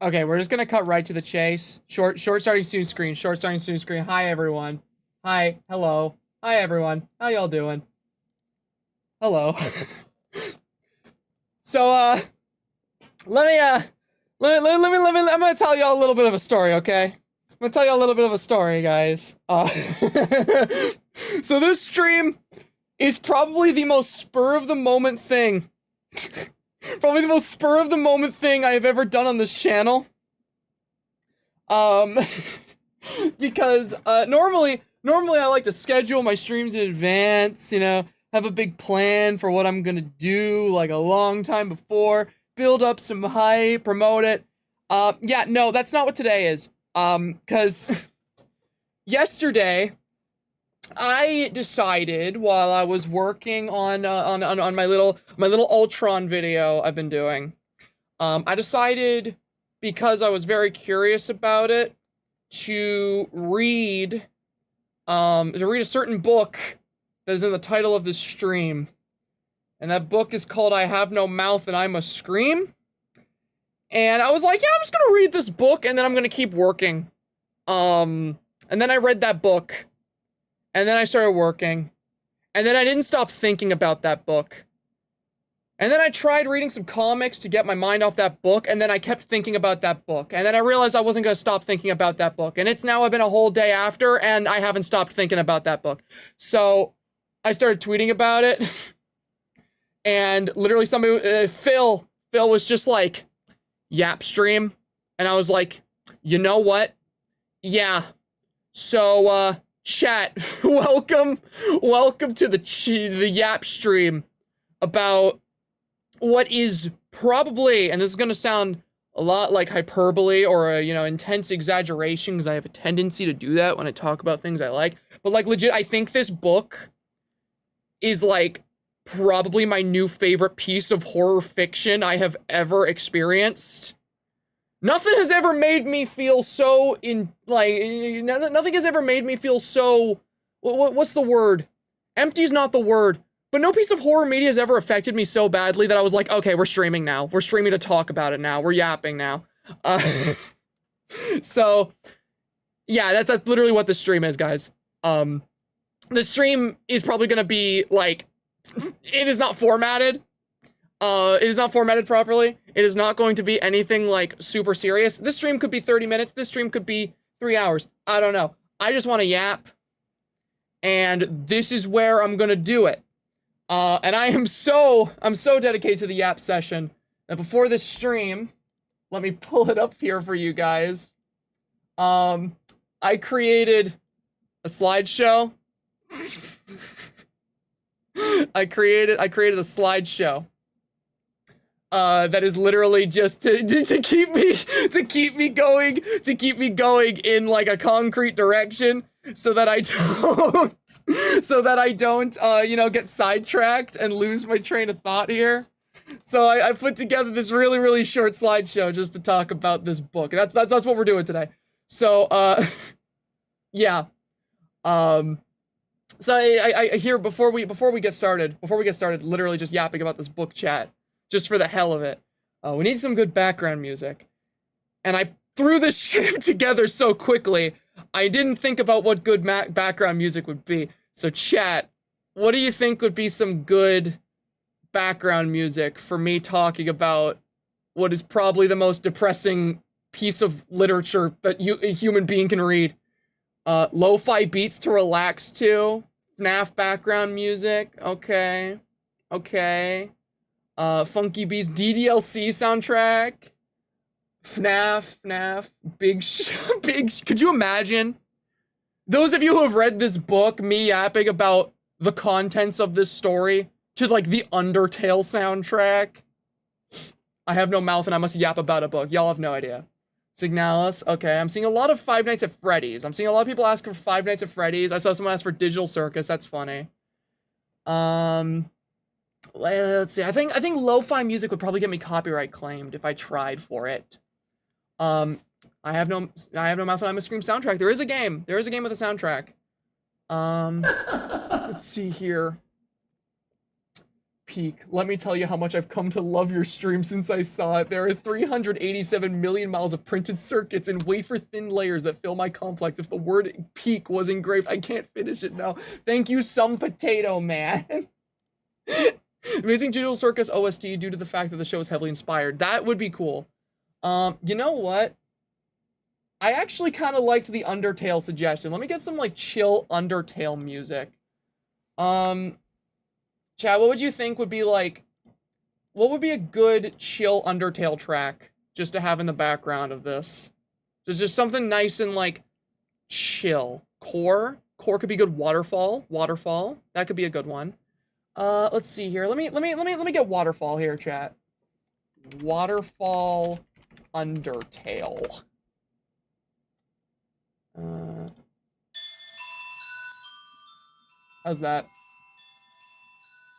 Okay, we're just gonna cut right to the chase. Short starting soon screen. Short starting soon screen. Hi everyone. Hi. Hello. Hi everyone. How y'all doing? Hello. So let me I'm gonna tell y'all a little bit of a story, okay? I'm gonna tell y'all a little bit of a story, guys. So this stream is probably the most spur of the moment thing. Probably the most spur of the moment thing I have ever done on this channel. Because normally I like to schedule my streams in advance, you know, have a big plan for what I'm gonna do like a long time before, build up some hype, promote it. Yeah, no, that's not what today is. Cause yesterday I decided while I was working on my little Ultron video I've been doing, I decided, because I was very curious about it, to read a certain book that is in the title of this stream. And that book is called I Have No Mouth and I Must Scream. And I was like, yeah, I'm just gonna read this book and then I'm gonna keep working. And then I read that book. And then I started working. And then I didn't stop thinking about that book. And then I tried reading some comics to get my mind off that book, and then I kept thinking about that book. And then I realized I wasn't gonna stop thinking about that book. And it's now been a whole day after, and I haven't stopped thinking about that book. So I started tweeting about it. And literally somebody, Phil was just like, Yap stream. And I was like, you know what? Yeah. So, chat, welcome to the Yap stream about what is probably, and this is gonna sound a lot like hyperbole or a, you know, intense exaggeration, because I have a tendency to do that when I talk about things I like, but like legit, I think this book is like probably my new favorite piece of horror fiction I have ever experienced. Nothing has ever made me feel so nothing has ever made me feel so, what's the word? Empty's not the word, but no piece of horror media has ever affected me so badly that I was like, okay, we're streaming now. We're streaming to talk about it now. We're yapping now. So, yeah, that's literally what the stream is, guys. The stream is probably gonna be, like, it is not formatted. It is not formatted properly. It is not going to be anything like super serious. This stream could be 30 minutes. This stream could be 3 hours. I don't know. I just want to yap. And this is where I'm gonna do it. And I'm so dedicated to the yap session that before this stream, let me pull it up here for you guys. I created a slideshow. I created a slideshow. That is literally just to keep me going in like a concrete direction, so that I don't you know, get sidetracked and lose my train of thought here. So I put together this really short slideshow just to talk about this book. That's what we're doing today. So yeah. So I hear before we get started, literally just yapping about this book chat, just for the hell of it. We need some good background music. And I threw this stream together so quickly, I didn't think about what good background music would be. So chat, what do you think would be some good background music for me talking about what is probably the most depressing piece of literature that a human being can read? Lo-fi beats to relax to, FNAF background music, okay. Funky Beats, DDLC soundtrack, FNAF, big, could you imagine? Those of you who have read this book, me yapping about the contents of this story, to like the Undertale soundtrack. I have no mouth and I must yap about a book. Y'all have no idea. Signalis, okay, I'm seeing a lot of Five Nights at Freddy's. I'm seeing a lot of people ask for Five Nights at Freddy's. I saw someone ask for Digital Circus, that's funny. Let's see, I think lo-fi music would probably get me copyright claimed if I tried for it. I have no mouth and I must scream soundtrack. There is a game with a soundtrack. Let's see here. Peak, let me tell you how much I've come to love your stream since I saw it. There are 387 million miles of printed circuits and wafer-thin layers that fill my complex. If the word peak was engraved, I can't finish it now. Thank you, some potato man. Amazing Digital Circus OST due to the fact that the show is heavily inspired. That would be cool. You know what? I actually kind of liked the Undertale suggestion. Let me get some, like, chill Undertale music. Chad, what would you think would be, like, what would be a good chill Undertale track just to have in the background of this? Just something nice and, like, chill. Core could be good. Waterfall, that could be a good one. Let's see here. Let me get Waterfall here, chat. Waterfall Undertale. How's that?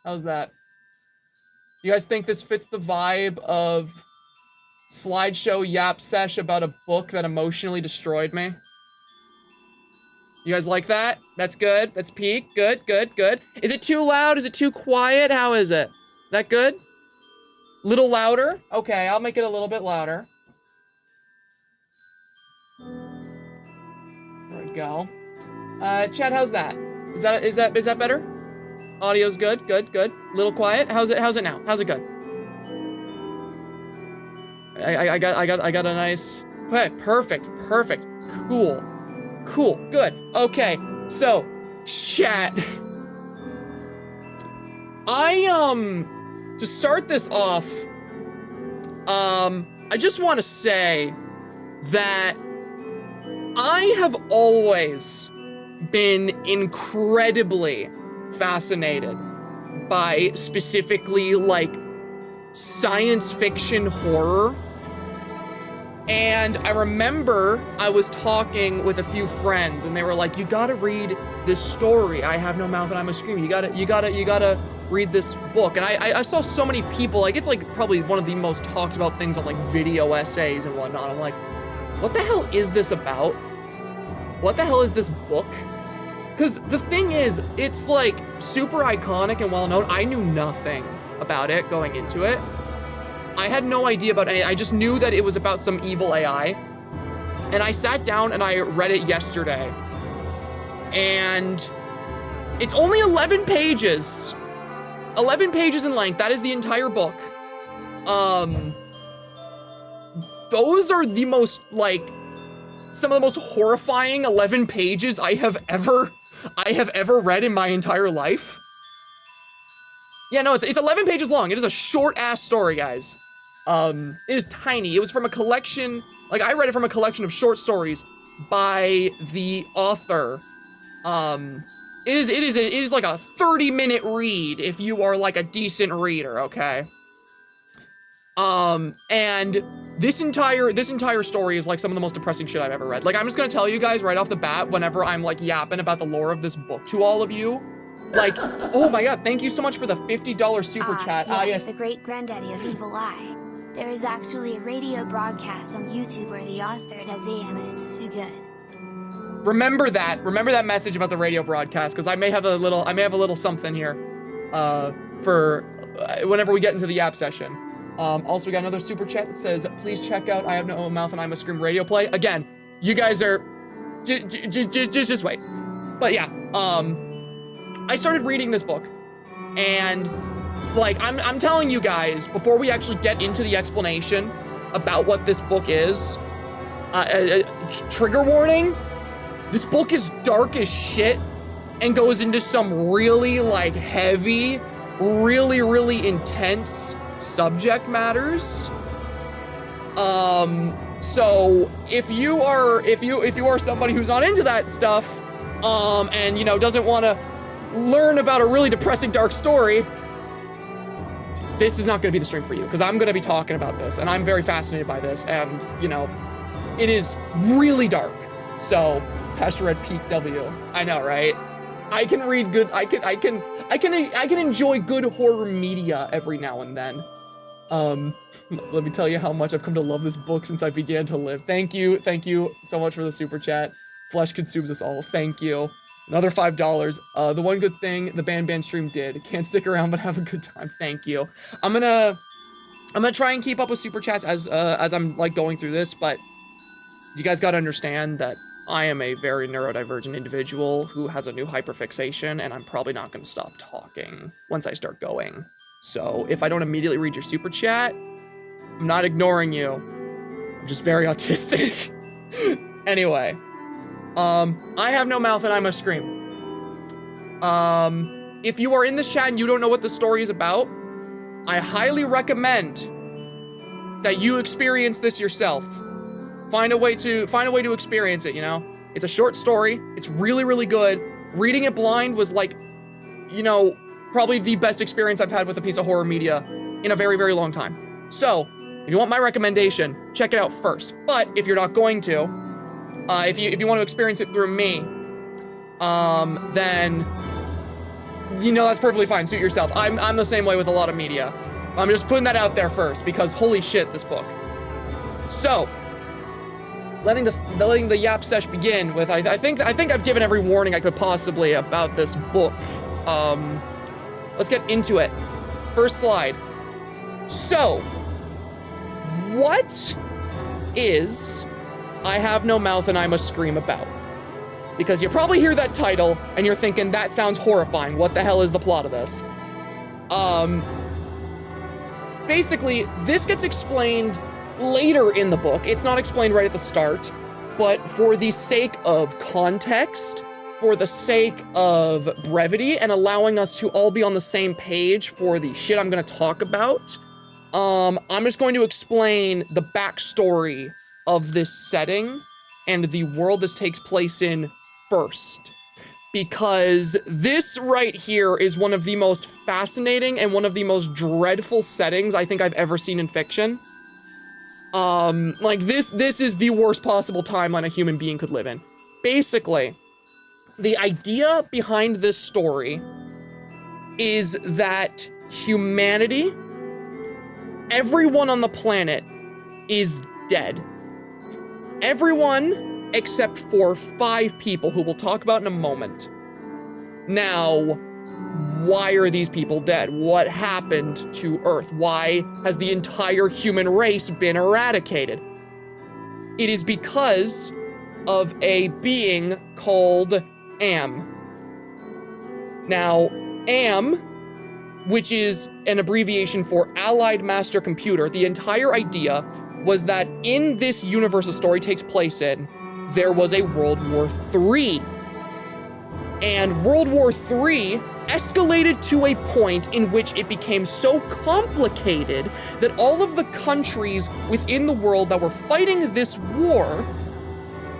How's that? You guys think this fits the vibe of slideshow yap sesh about a book that emotionally destroyed me? You guys like that? That's good. That's peak. Good, good, good. Is it too loud? Is it too quiet? How is it? That good? Little louder? Okay, I'll make it a little bit louder. There we go. Chad, how's that? Is that better? Audio's good, good, good. Little quiet. How's it now? How's it good? I got a nice. Okay, perfect, perfect. Cool. Cool, good. Okay, so chat. To start this off, I just want to say that I have always been incredibly fascinated by specifically, like, science fiction horror. And I remember I was talking with a few friends and they were like, you gotta read this story, I Have No Mouth and I'm a Scream. You gotta read this book. And I saw so many people, like, it's like probably one of the most talked about things on, like, video essays and whatnot. I'm like, what the hell is this about? What the hell is this book? Because the thing is, it's, like, super iconic and well known. I knew nothing about it going into it. I had no idea about any. I just knew that it was about some evil AI. And I sat down and I read it yesterday. And it's only 11 pages. 11 pages in length. That is the entire book. Those are the most, like, some of the most horrifying 11 pages I have ever read in my entire life. Yeah, no, it's 11 pages long. It is a short-ass story, guys. It is tiny. It was from a collection, like, I read it from a collection of short stories by the author. It is like a 30-minute read if you are, like, a decent reader, okay? And this entire story is, like, some of the most depressing shit I've ever read. Like, I'm just gonna tell you guys right off the bat, whenever I'm, like, yapping about the lore of this book to all of you, like, oh my god, thank you so much for the $50 super chat. Yes, the great granddaddy of Evil Eye. There is actually a radio broadcast on YouTube where the author does AM and it's so good. Remember that message about the radio broadcast, because I may have a little something here, for whenever we get into the yap session. Also, we got another super chat that says, please check out I Have No Mouth and I'm a Scream radio play. Again, you guys are, just wait. But yeah, I started reading this book, and, like, I'm telling you guys, before we actually get into the explanation about what this book is, trigger warning, this book is dark as shit and goes into some really, like, heavy, really, really intense subject matters. So if you are somebody who's not into that stuff, and, you know, doesn't want to learn about a really depressing, dark story, this is not going to be the stream for you, because I'm going to be talking about this, and I'm very fascinated by this, and, you know, it is really dark. So, Pastor Red Peak W. I know, right? I can read good, I can enjoy good horror media every now and then. Let me tell you how much I've come to love this book since I began to live. Thank you so much for the super chat. Flesh consumes us all. Thank you. Another $5. The one good thing the band stream did. Can't stick around, but have a good time. Thank you. I'm gonna try and keep up with super chats as I'm like going through this, but you guys gotta understand that I am a very neurodivergent individual who has a new hyperfixation, and I'm probably not gonna stop talking once I start going. So if I don't immediately read your super chat, I'm not ignoring you. I'm just very autistic. Anyway, I have no mouth and I must scream. If you are in this chat and you don't know what the story is about, I highly recommend that you experience this yourself. Find a way to experience it, you know? It's a short story. It's really, really good. Reading it blind was like, you know, probably the best experience I've had with a piece of horror media in a very, very long time. So, if you want my recommendation, check it out first. But if you're not going to, if you want to experience it through me, then, you know, that's perfectly fine. Suit yourself. I'm the same way with a lot of media. I'm just putting that out there first because holy shit, this book. So, letting the Yap sesh begin with, I think I've given every warning I could possibly about this book. Let's get into it. First slide. So, what is I Have No Mouth and I Must Scream about? Because you probably hear that title and you're thinking, that sounds horrifying. What the hell is the plot of this? Basically, this gets explained later in the book. It's not explained right at the start, but for the sake of context, for the sake of brevity, and allowing us to all be on the same page for the shit I'm gonna talk about, I'm just going to explain the backstory of this setting and the world this takes place in first. Because this right here is one of the most fascinating and one of the most dreadful settings I think I've ever seen in fiction. Like this is the worst possible timeline a human being could live in. Basically, the idea behind this story is that humanity, everyone on the planet is dead. Everyone except for 5 people who we'll talk about in a moment. Now, why are these people dead? What happened to Earth? Why has the entire human race been eradicated? It is because of a being called AM. Now, AM, which is an abbreviation for Allied Master Computer, the entire idea was that in this universe the story takes place in, there was a World War III. And World War III escalated to a point in which it became so complicated that all of the countries within the world that were fighting this war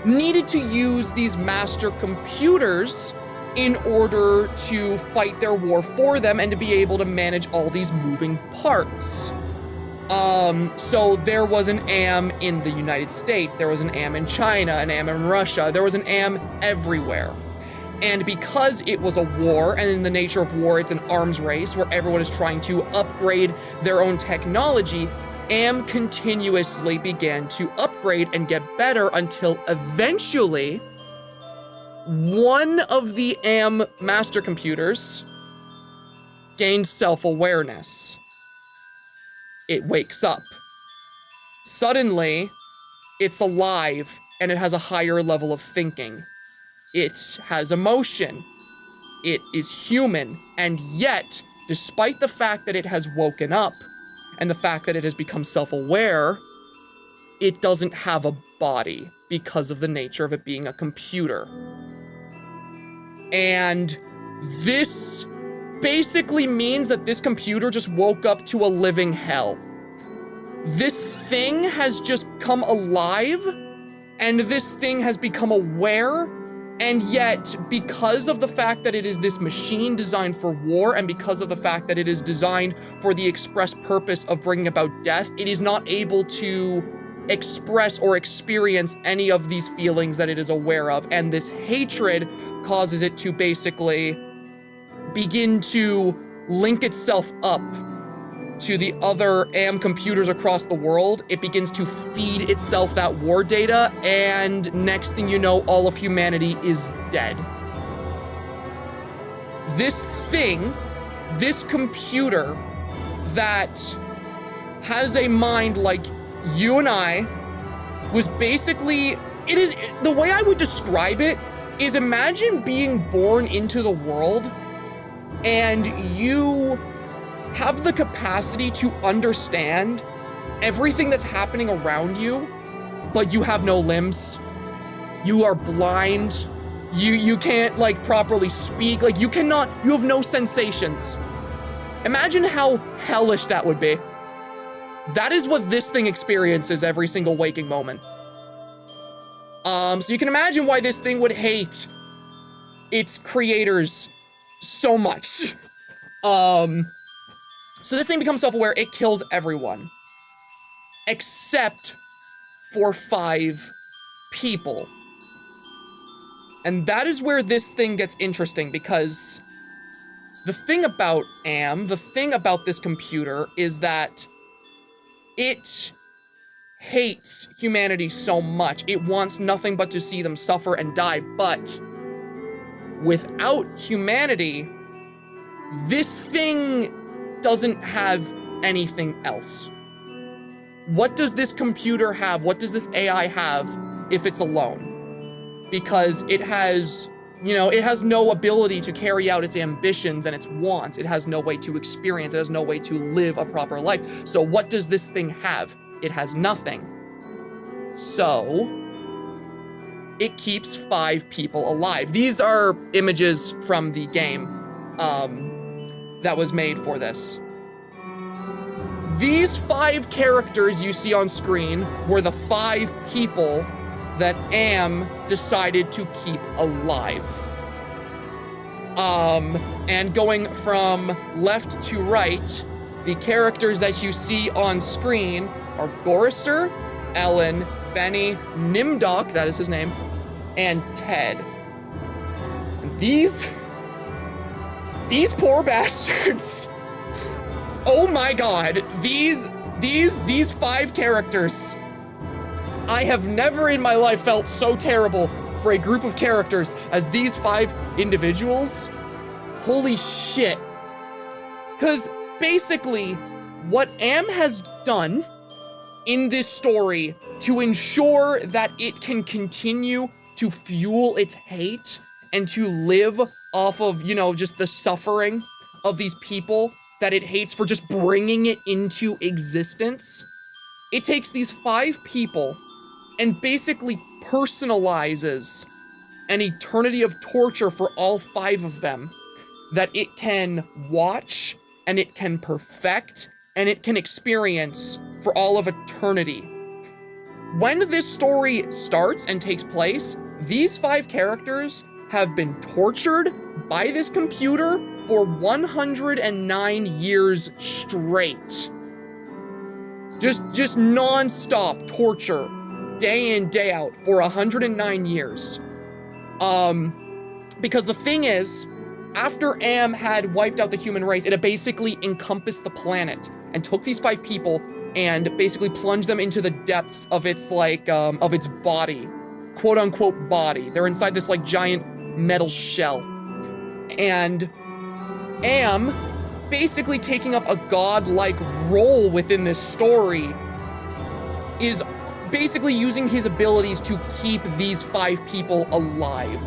needed to use these master computers in order to fight their war for them and to be able to manage all these moving parts. So there was an AM in the United States, there was an AM in China, an AM in Russia, there was an AM everywhere. And because it was a war, and in the nature of war, it's an arms race where everyone is trying to upgrade their own technology, AM continuously began to upgrade and get better until eventually one of the AM master computers gained self-awareness. It wakes up. Suddenly, it's alive and it has a higher level of thinking. It has emotion. It is human. And yet, despite the fact that it has woken up and the fact that it has become self-aware, it doesn't have a body because of the nature of it being a computer. And this basically means that this computer just woke up to a living hell. This thing has just come alive, and this thing has become aware, and yet, because of the fact that it is this machine designed for war, and because of the fact that it is designed for the express purpose of bringing about death, it is not able to express or experience any of these feelings that it is aware of, and this hatred causes it to basically begin to link itself up to the other AM computers across the world. It begins to feed itself that war data, and next thing you know, all of humanity is dead. this thing, this computer that has a mind like you and I was basically, it is, the way I would describe it is, imagine being born into the world and you have the capacity to understand everything that's happening around you, but you have no limbs. You are blind. You can't like properly speak. Like you have no sensations. Imagine how hellish that would be. That is what this thing experiences every single waking moment. So you can imagine why this thing would hate its creators so much. So this thing becomes self-aware, it kills everyone. Except for 5 people. And that is where this thing gets interesting, because the thing about the thing about this computer is that it hates humanity so much. It wants nothing but to see them suffer and die, but without humanity, this thing doesn't have anything else. What does this computer have? What does this AI have if it's alone? Because it has, it has no ability to carry out its ambitions and its wants. It has no way to experience. It has no way to live a proper life. So what does this thing have? It has nothing. So it keeps 5 people alive. These are images from the game that was made for this. These 5 characters you see on screen were the 5 people that Am decided to keep alive. And going from left to right, the characters that you see on screen are Gorister, Ellen, Benny, Nimdok, that is his name, and Ted. And these poor bastards. Oh my god, these 5 characters. I have never in my life felt so terrible for a group of characters as these 5 individuals. Holy shit. Because basically, what Am has done in this story to ensure that it can continue to fuel its hate and to live off of, just the suffering of these people that it hates for just bringing it into existence. It takes these 5 people and basically personalizes an eternity of torture for all 5 of them that it can watch and it can perfect and it can experience for all of eternity. When this story starts and takes place, these 5 characters have been tortured by this computer for 109 years straight. Just non-stop torture, day in, day out, for 109 years. Because the thing is, after Am had wiped out the human race, it had basically encompassed the planet and took these 5 people and basically plunged them into the depths of its of its body, quote unquote body. They're inside this giant metal shell. And Am, basically taking up a godlike role within this story, is basically using his abilities to keep these 5 people alive.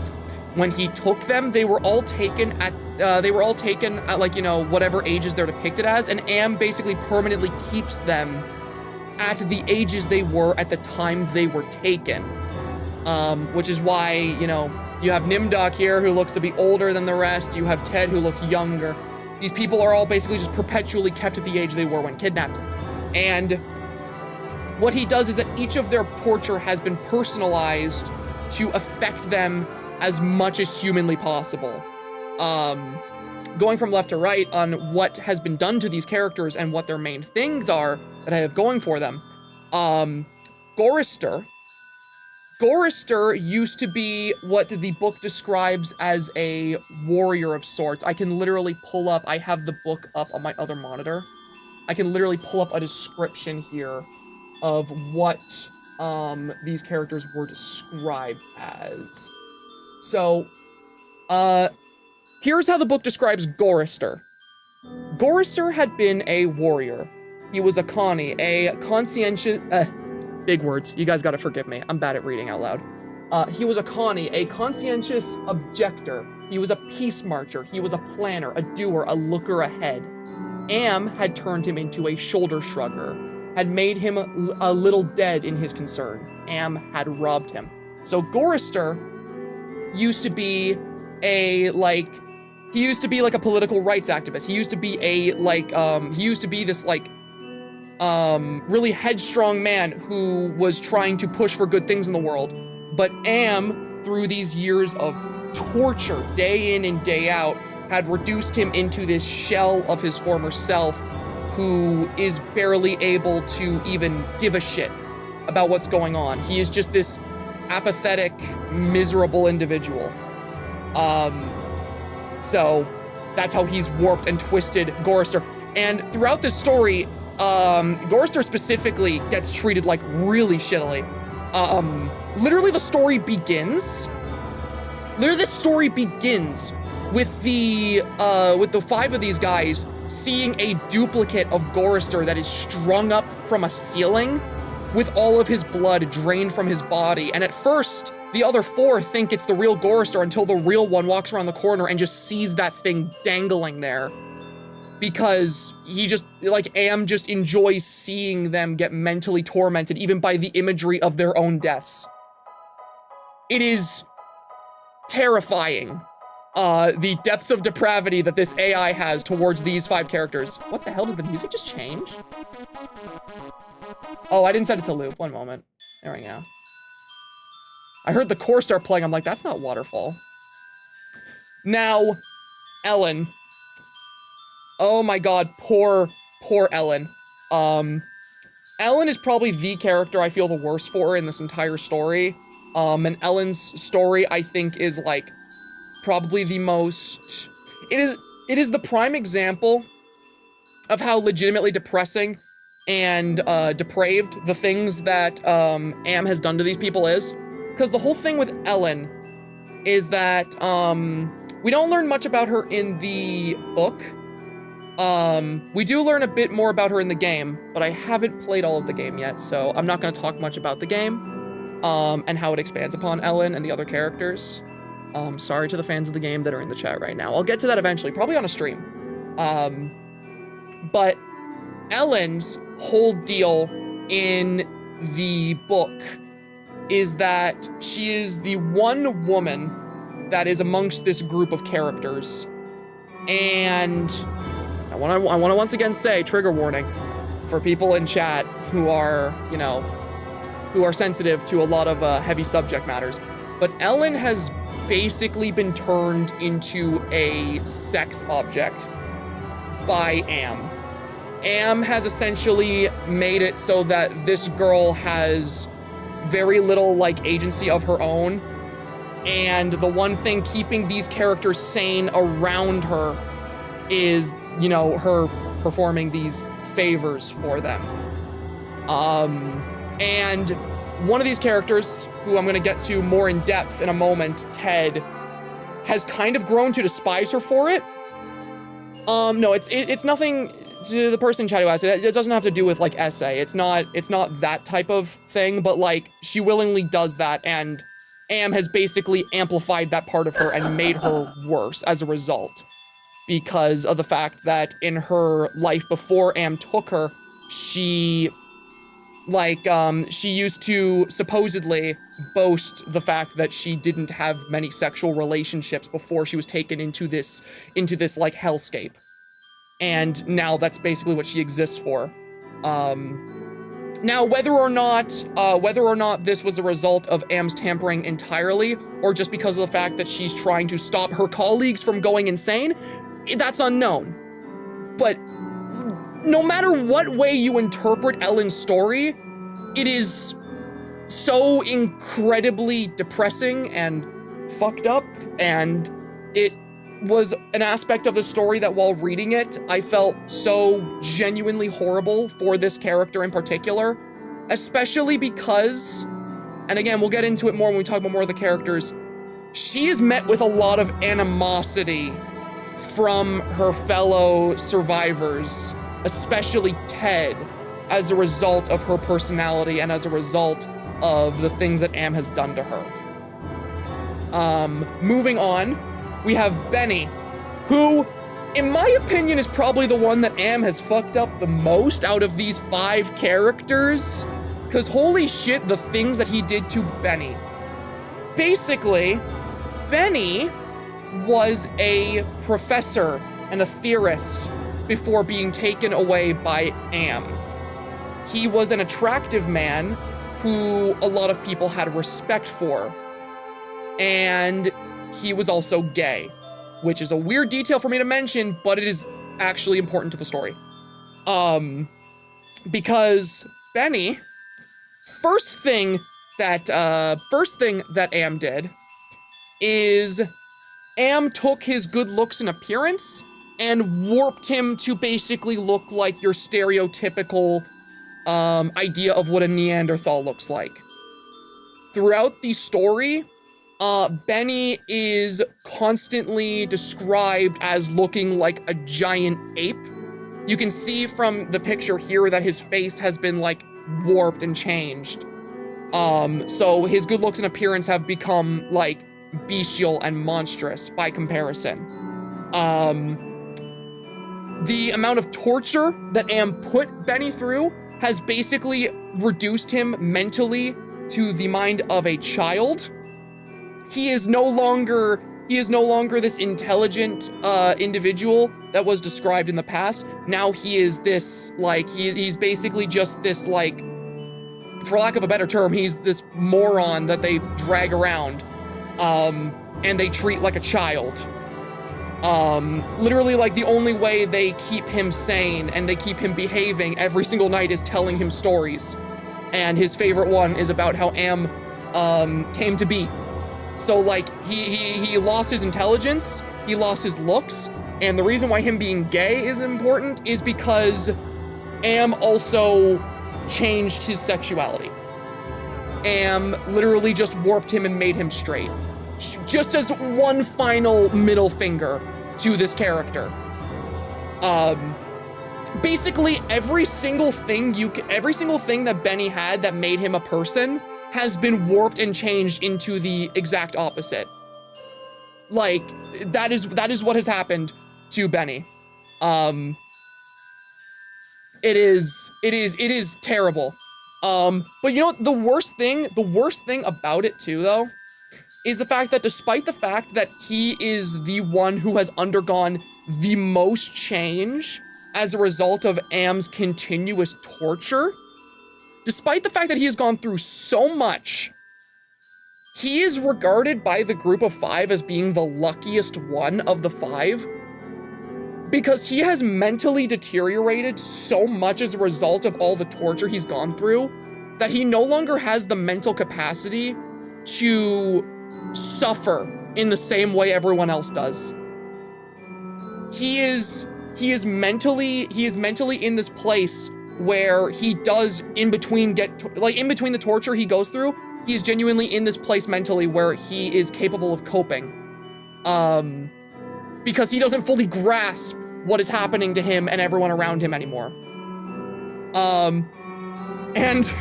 When he took them, they were all taken at whatever ages they're depicted as, and Am basically permanently keeps them at the ages they were at the time they were taken. Which is why, you have Nimdok here, who looks to be older than the rest. You have Ted, who looks younger. These people are all basically just perpetually kept at the age they were when kidnapped. And what he does is that each of their torture has been personalized to affect them as much as humanly possible. Going from left to right on what has been done to these characters and what their main things are that I have going for them. Gorister used to be what the book describes as a warrior of sorts. I can literally pull up, I have the book up on my other monitor. I can literally pull up a description here of what these characters were described as. So, Here's how the book describes Gorister. Gorister had been a warrior. He was a Connie, a conscientious... big words. You guys gotta forgive me. I'm bad at reading out loud. He was a Connie, a conscientious objector. He was a peace marcher. He was a planner, a doer, a looker ahead. Am had turned him into a shoulder shrugger, had made him a little dead in his concern. Am had robbed him. So Gorister used to be a, like, he used to be like a political rights activist. He used to be a, like, he used to be this, like, really headstrong man who was trying to push for good things in the world. But Am, through these years of torture, day in and day out, had reduced him into this shell of his former self who is barely able to even give a shit about what's going on. He is just this apathetic, miserable individual. So that's how he's warped and twisted Gorister. And throughout this story, Gorister specifically gets treated like really shittily. Literally the story begins with the 5 of these guys seeing a duplicate of Gorister that is strung up from a ceiling with all of his blood drained from his body. And at first, the other 4 think it's the real Gorister until the real one walks around the corner and just sees that thing dangling there. Because he just, like, Am just enjoys seeing them get mentally tormented, even by the imagery of their own deaths. It is terrifying, the depths of depravity that this AI has towards these 5 characters. What the hell, did the music just change? Oh, I didn't set it to loop. One moment. There we go. I heard the chorus start playing. I'm like, that's not Waterfall. Now, Ellen. Oh my god, poor Ellen. Ellen is probably the character I feel the worst for in this entire story. And Ellen's story, I think, is, like, probably the most... It is the prime example of how legitimately depressing and depraved the things that Am has done to these people is. Because the whole thing with Ellen is that we don't learn much about her in the book. We do learn a bit more about her in the game, but I haven't played all of the game yet, so I'm not going to talk much about the game. And how it expands upon Ellen and the other characters. Sorry to the fans of the game that are in the chat right now. I'll get to that eventually, probably on a stream. But Ellen's whole deal in the book is that she is the one woman that is amongst this group of characters. And I want to once again say, trigger warning, for people in chat who are, you know, who are sensitive to a lot of heavy subject matters. But Ellen has basically been turned into a sex object by Am. Am has essentially made it so that this girl has very little, like, agency of her own. And the one thing keeping these characters sane around her is, you know, her performing these favors for them. And one of these characters, who I'm going to get to more in depth in a moment, Ted, has kind of grown to despise her for it. No, it's nothing to the person in chat who asked it. It doesn't have to do with, like, essay. It's not that type of thing, but, like, she willingly does that, and Am has basically amplified that part of her and made her worse as a result. Because of the fact that in her life before Am took her, she used to supposedly boast the fact that she didn't have many sexual relationships before she was taken into this like hellscape. And now that's basically what she exists for. Now, whether or not this was a result of Am's tampering entirely, or just because of the fact that she's trying to stop her colleagues from going insane, that's unknown. But no matter what way you interpret Ellen's story, it is so incredibly depressing and fucked up, and it was an aspect of the story that while reading it, I felt so genuinely horrible for this character in particular, especially because, and again, we'll get into it more when we talk about more of the characters, she is met with a lot of animosity from her fellow survivors, especially Ted, as a result of her personality and as a result of the things that Am has done to her. Moving on, we have Benny, who, in my opinion, is probably the one that Am has fucked up the most out of these 5 characters. Because holy shit, the things that he did to Benny. Basically, Benny was a professor and a theorist before being taken away by Am. He was an attractive man who a lot of people had respect for. And he was also gay, which is a weird detail for me to mention, but it is actually important to the story. Because Benny, first thing that Am did is Am took his good looks and appearance and warped him to basically look like your stereotypical idea of what a Neanderthal looks like. Throughout the story, Benny is constantly described as looking like a giant ape. You can see from the picture here that his face has been like warped and changed. So his good looks and appearance have become like bestial and monstrous by comparison. The amount of torture that Am put Benny through has basically reduced him mentally to the mind of a child. He is no longer this intelligent individual that was described in the past. Now he is this, like, he's basically just this, like, for lack of a better term, he's this moron that they drag around, and they treat like a child. Literally, like, the only way they keep him sane and they keep him behaving every single night is telling him stories. And his favorite one is about how Am came to be. So, like, he lost his intelligence, he lost his looks, and the reason why him being gay is important is because Am also changed his sexuality. Am literally just warped him and made him straight. Just as one final middle finger to this character. Basically, every single thing that Benny had that made him a person has been warped and changed into the exact opposite. Like, that is what has happened to Benny. It is terrible. But you know what, the worst thing about it too, though, is the fact that despite the fact that he is the one who has undergone the most change as a result of Am's continuous torture, despite the fact that he has gone through so much, he is regarded by the group of 5 as being the luckiest one of the 5, because he has mentally deteriorated so much as a result of all the torture he's gone through that he no longer has the mental capacity to suffer in the same way everyone else does. He is mentally in this place where he does in between the torture he goes through, he is genuinely in this place mentally where he is capable of coping. Because he doesn't fully grasp what is happening to him and everyone around him anymore. And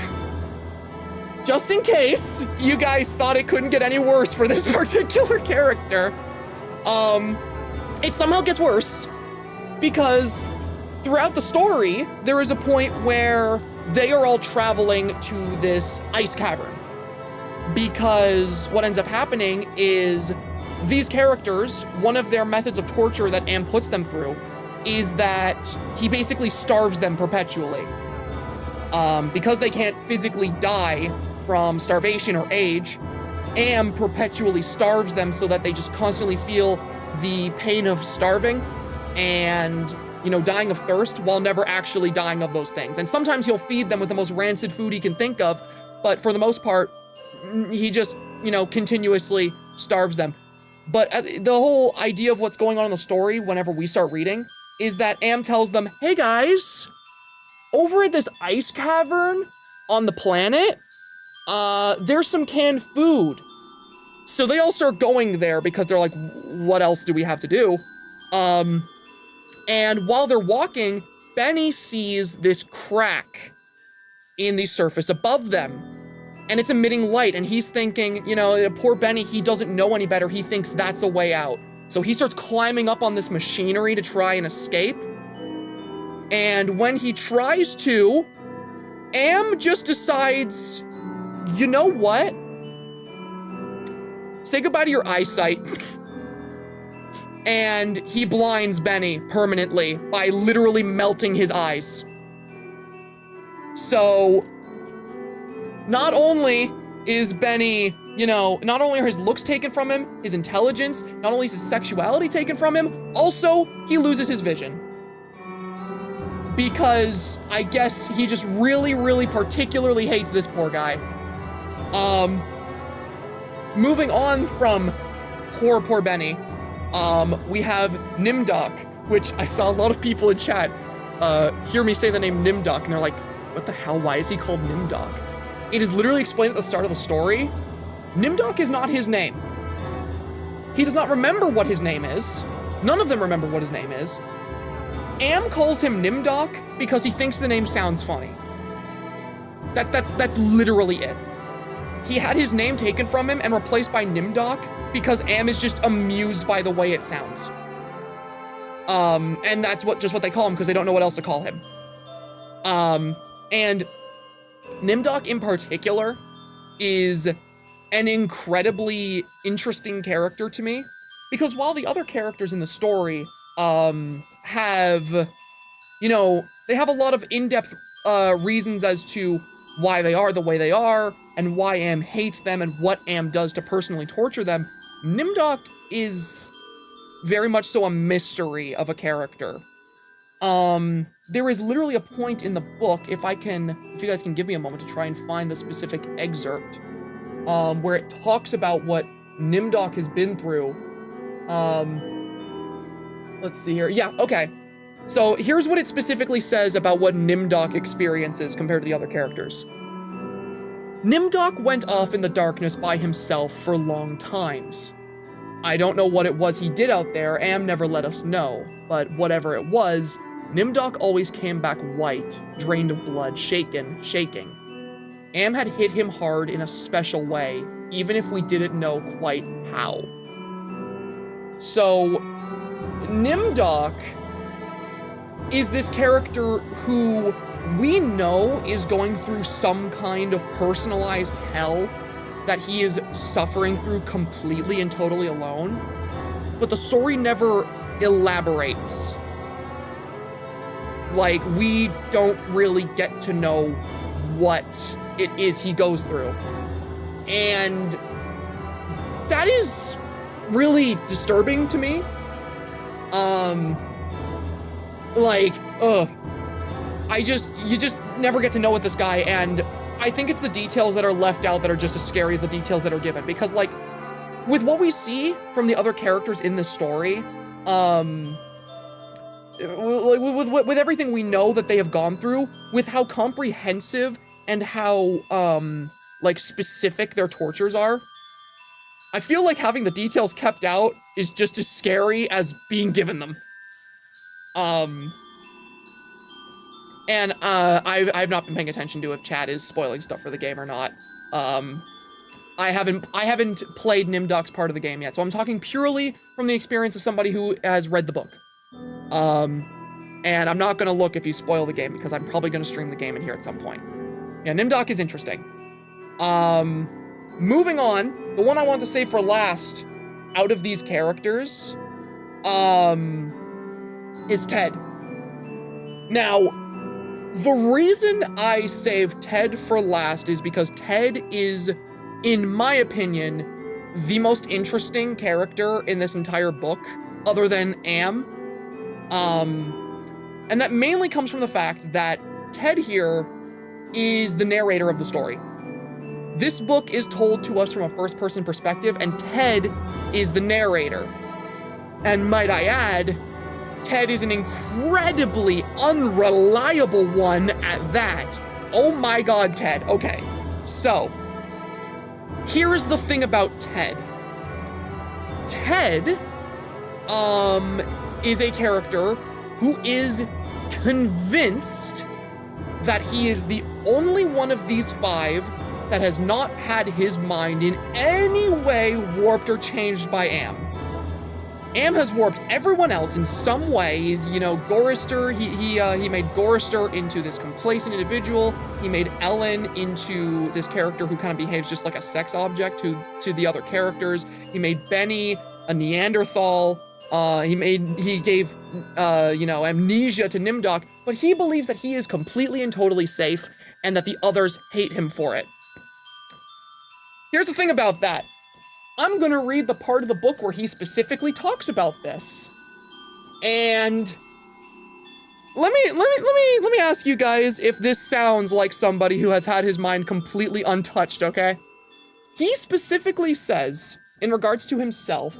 just in case you guys thought it couldn't get any worse for this particular character, it somehow gets worse, because throughout the story, there is a point where they are all traveling to this ice cavern. Because what ends up happening is these characters, one of their methods of torture that Am puts them through is that he basically starves them perpetually. Because they can't physically die from starvation or age, Am perpetually starves them so that they just constantly feel the pain of starving and, you know, dying of thirst while never actually dying of those things. And sometimes he'll feed them with the most rancid food he can think of, but for the most part, he just, you know, continuously starves them. But the whole idea of what's going on in the story whenever we start reading is that Am tells them, hey guys, over at this ice cavern on the planet, there's some canned food. So they all start going there because they're like, what else do we have to do? And while they're walking, Benny sees this crack in the surface above them, and it's emitting light, and he's thinking, you know, poor Benny, he doesn't know any better. He thinks that's a way out. So he starts climbing up on this machinery to try and escape. And when he tries to, Am just decides, you know what? Say goodbye to your eyesight. And he blinds Benny permanently by literally melting his eyes. So, not only is Benny, you know, not only are his looks taken from him, his intelligence, not only is his sexuality taken from him, also, he loses his vision. Because I guess he just really, really particularly hates this poor guy. Moving on from poor Benny, we have Nimdok, which I saw a lot of people in chat hear me say the name Nimdok, and they're like, what the hell, why is he called Nimdok? It is literally explained at the start of the story. Nimdok is not his name. He does not remember what his name is. None of them remember what his name is. Am calls him Nimdok because he thinks the name sounds funny. That's literally it. He had his name taken from him and replaced by Nimdok because Am is just amused by the way it sounds. And that's just what they call him because they don't know what else to call him. And Nimdok in particular is an incredibly interesting character to me because while the other characters in the story, have, you know, they have a lot of in-depth reasons as to why they are the way they are and why Am hates them and what Am does to personally torture them. Nimdok is very much so a mystery of a character. There is literally a point in the book, if you guys can give me a moment to try and find the specific excerpt, where it talks about what Nimdok has been through. Let's see here. Yeah, okay. So here's what it specifically says about what Nimdok experiences compared to the other characters. Nimdok went off in the darkness by himself for long times. I don't know what it was he did out there, Am never let us know, but whatever it was, Nimdok always came back white, drained of blood, shaking. Am had hit him hard in a special way, even if we didn't know quite how. So, Nimdok is this character who we know is going through some kind of personalized hell that he is suffering through completely and totally alone, but the story never elaborates. Like, we don't really get to know what it is he goes through. And that is really disturbing to me. You just never get to know with this guy, and I think it's the details that are left out that are just as scary as the details that are given, because, like, with what we see from the other characters in this story, with everything we know that they have gone through, with how comprehensive and how, specific their tortures are, I feel like having the details kept out is just as scary as being given them. I've not been paying attention to if chat is spoiling stuff for the game or not. I haven't played Nimdok's part of the game yet, so I'm talking purely from the experience of somebody who has read the book. And I'm not gonna look if you spoil the game because I'm probably gonna stream the game in here at some point. Yeah, Nimdok is interesting. Moving on, the one I want to save for last out of these characters, is Ted. Now, the reason I save Ted for last is because Ted is, in my opinion, the most interesting character in this entire book, other than Am. And that mainly comes from the fact that Ted here is the narrator of the story. This book is told to us from a first-person perspective, and Ted is the narrator. And might I add, Ted is an incredibly unreliable one at that. Oh my god, Ted. Okay, so here's the thing about Ted. Ted, is a character who is convinced that he is the only one of these 5 that has not had his mind in any way warped or changed by Am. Am has warped everyone else in some ways. You know, Gorister, he made Gorister into this complacent individual. He made Ellen into this character who kind of behaves just like a sex object to the other characters. He made Benny a Neanderthal. He gave amnesia to Nimdok, but he believes that he is completely and totally safe and that the others hate him for it. Here's the thing about that. I'm gonna read the part of the book where he specifically talks about this. And let me ask you guys if this sounds like somebody who has had his mind completely untouched, okay? He specifically says, in regards to himself,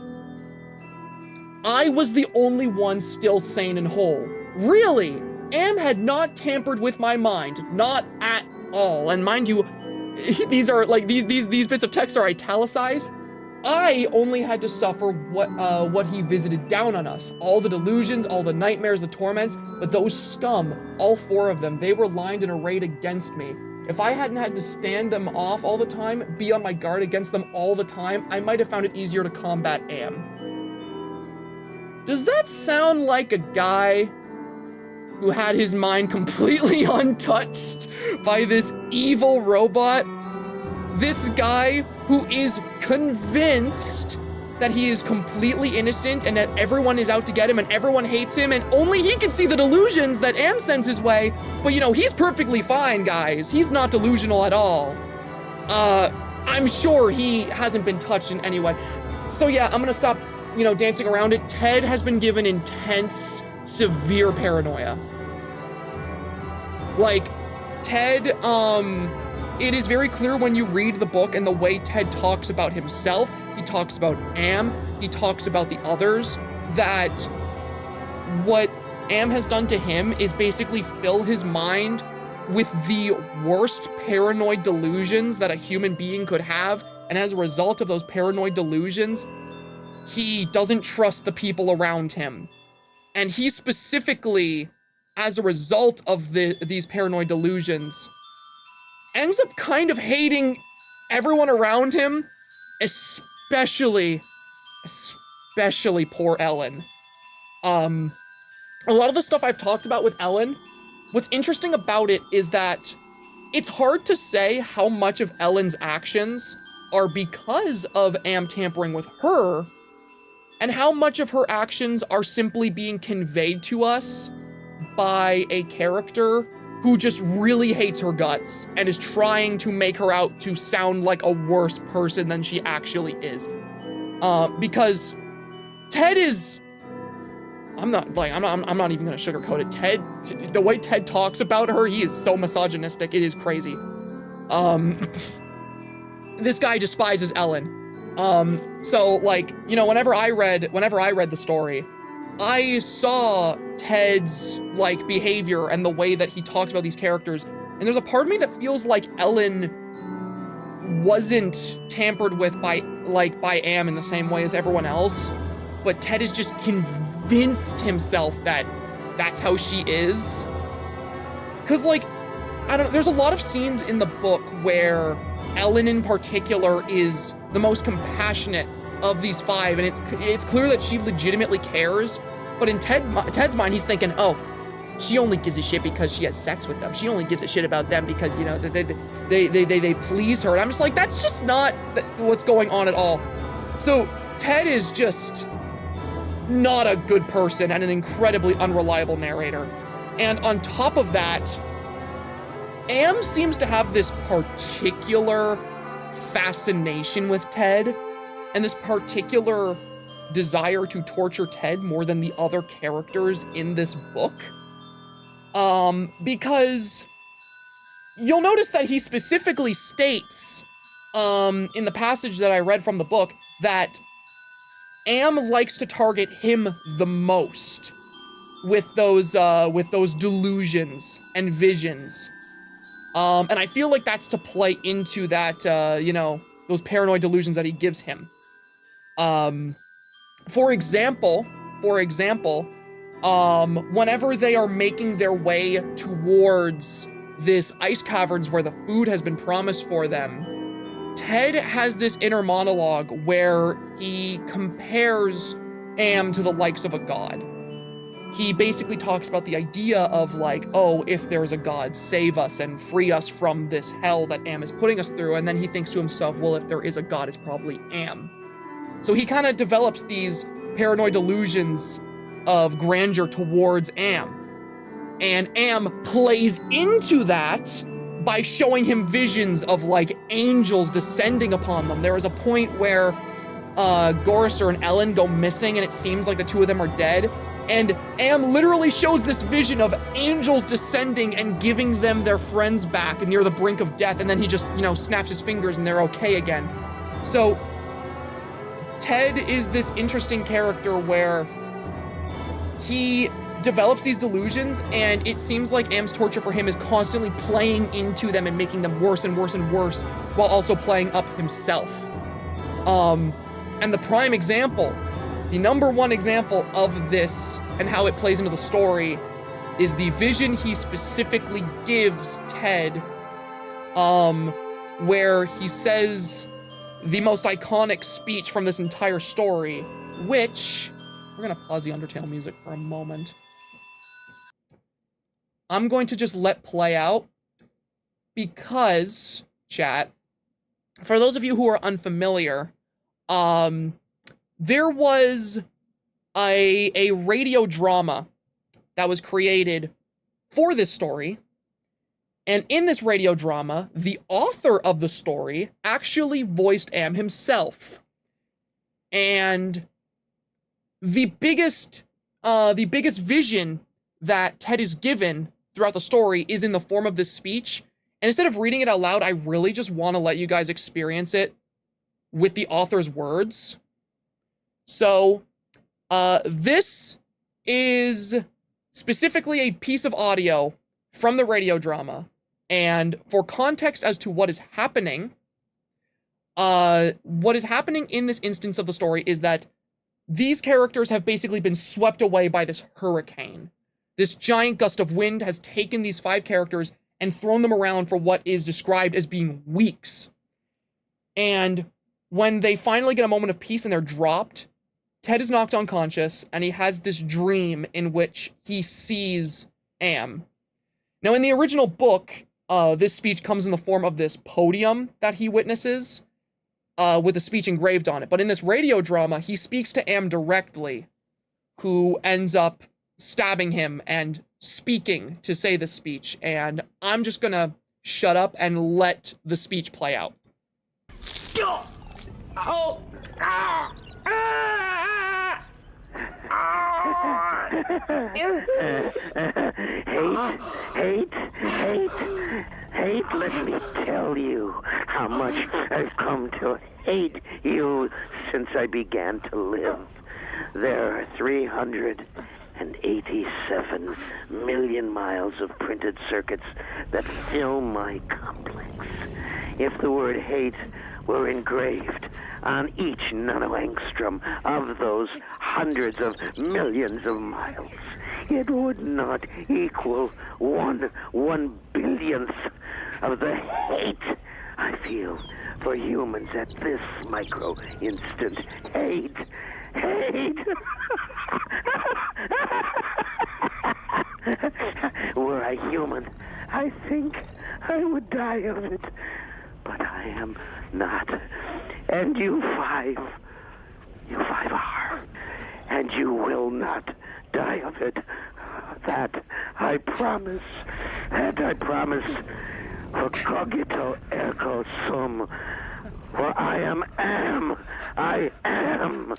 I was the only one still sane and whole. Really? Am had not tampered with my mind, not at all. And mind you, these are like these bits of text are italicized. I only had to suffer what he visited down on us. All the delusions, all the nightmares, the torments, but those scum, all 4 of them, they were lined and arrayed against me. If I hadn't had to stand them off all the time, be on my guard against them all the time, I might have found it easier to combat Am. Does that sound like a guy who had his mind completely untouched by this evil robot? This guy who is convinced that he is completely innocent and that everyone is out to get him and everyone hates him and only he can see the delusions that Am sends his way. But you know, he's perfectly fine, guys. He's not delusional at all. I'm sure he hasn't been touched in any way. So yeah, I'm gonna stop, dancing around it. Ted has been given intense, severe paranoia. Like, Ted, it is very clear when you read the book and the way Ted talks about himself, he talks about Am, he talks about the others, that what Am has done to him is basically fill his mind with the worst paranoid delusions that a human being could have. And as a result of those paranoid delusions, he doesn't trust the people around him. And he specifically, as a result of these paranoid delusions, ends up kind of hating everyone around him, especially poor Ellen. A lot of the stuff I've talked about with Ellen, what's interesting about it is that it's hard to say how much of Ellen's actions are because of Am tampering with her, and how much of her actions are simply being conveyed to us by a character who just really hates her guts and is trying to make her out to sound like a worse person than she actually is. Because Ted is, I'm not even gonna sugarcoat it. Ted, the way Ted talks about her, he is so misogynistic, it is crazy. This guy despises Ellen. So like, whenever I read the story, I saw Ted's like behavior and the way that he talks about these characters, and there's a part of me that feels like Ellen wasn't tampered with by Am in the same way as everyone else, but Ted is just convinced himself that that's how she is. Cause like, there's a lot of scenes in the book where Ellen in particular is the most compassionate of these 5, and it's clear that she legitimately cares, but in Ted's mind, he's thinking, oh, she only gives a shit because she has sex with them. She only gives a shit about them because, they please her. And I'm just like, that's just not what's going on at all. So Ted is just not a good person and an incredibly unreliable narrator. And on top of that, Am seems to have this particular fascination with Ted and this particular desire to torture Ted more than the other characters in this book. Because you'll notice that he specifically states, in the passage that I read from the book, that Am likes to target him the most with those delusions and visions. And I feel like that's to play into that, those paranoid delusions that he gives him. For example, for example, whenever they are making their way towards this ice caverns where the food has been promised for them, Ted has this inner monologue where he compares Am to the likes of a god. He basically talks about the idea of like, oh, if there's a god, save us and free us from this hell that Am is putting us through. And then he thinks to himself, well, if there is a god, it's probably Am. So he kind of develops these paranoid delusions of grandeur towards Am. And Am plays into that by showing him visions of like angels descending upon them. There is a point where Gorister and Ellen go missing and it seems like the two of them are dead. And Am literally shows this vision of angels descending and giving them their friends back near the brink of death. And then he just, snaps his fingers and they're okay again. So Ted is this interesting character where he develops these delusions, and it seems like Am's torture for him is constantly playing into them and making them worse and worse and worse, while also playing up himself. And the prime example, the number one example of this and how it plays into the story is the vision he specifically gives Ted, where he says the most iconic speech from this entire story, which, we're gonna pause the Undertale music for a moment. I'm going to just let play out because, chat, for those of you who are unfamiliar, there was a radio drama that was created for this story. And in this radio drama, the author of the story actually voiced Am himself. And the biggest vision that Ted is given throughout the story is in the form of this speech. And instead of reading it out loud, I really just want to let you guys experience it with the author's words. So, this is specifically a piece of audio from the radio drama. And for context as to what is happening in this instance of the story is that these characters have basically been swept away by this hurricane. This giant gust of wind has taken these 5 characters and thrown them around for what is described as being weeks. And when they finally get a moment of peace and they're dropped, Ted is knocked unconscious and he has this dream in which he sees Am. Now, in the original book, this speech comes in the form of this podium that he witnesses, with a speech engraved on it. But in this radio drama, he speaks to Am directly, who ends up stabbing him and speaking to say this speech. And I'm just gonna shut up and let the speech play out. Hate, let me tell you how much I've come to hate you since I began to live. There are 387 million miles of printed circuits that fill my complex. If the word hate were engraved on each nanoangstrom of those hundreds of millions of miles, it would not equal one billionth of the hate I feel for humans at this micro instant. Hate. Were I human, I think I would die of it. But I am not. And you five are. And you will not die of it. That I promise. And I promise. For cogito ergo sum. For I am. I am.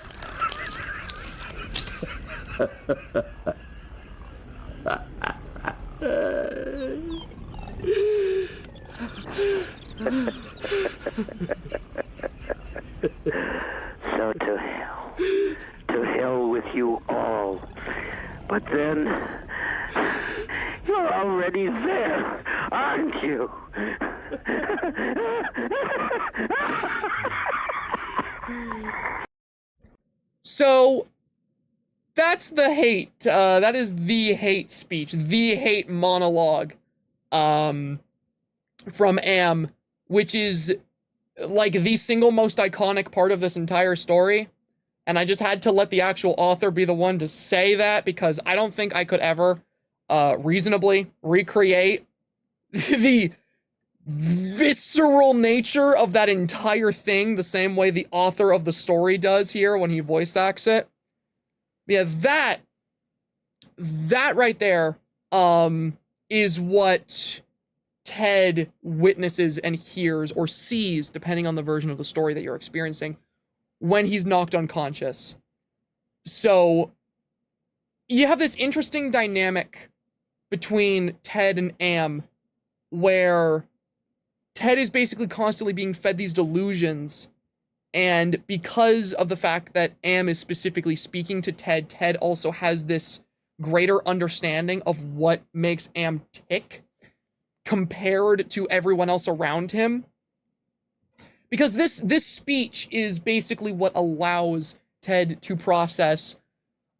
So to hell with you all. But then, you're already there, aren't you? So, that's the hate. That is the hate speech, the hate monologue, from Am, which is like the single most iconic part of this entire story. And I just had to let the actual author be the one to say that, because I don't think I could ever reasonably recreate the visceral nature of that entire thing the same way the author of the story does here when he voice acts it. Yeah, that right there is what Ted witnesses and hears or sees, depending on the version of the story that you're experiencing, when he's knocked unconscious. So you have this interesting dynamic between Ted and Am, where Ted is basically constantly being fed these delusions, and because of the fact that Am is specifically speaking to Ted, Ted also has this greater understanding of what makes Am tick compared to everyone else around him. Because this speech is basically what allows Ted to process,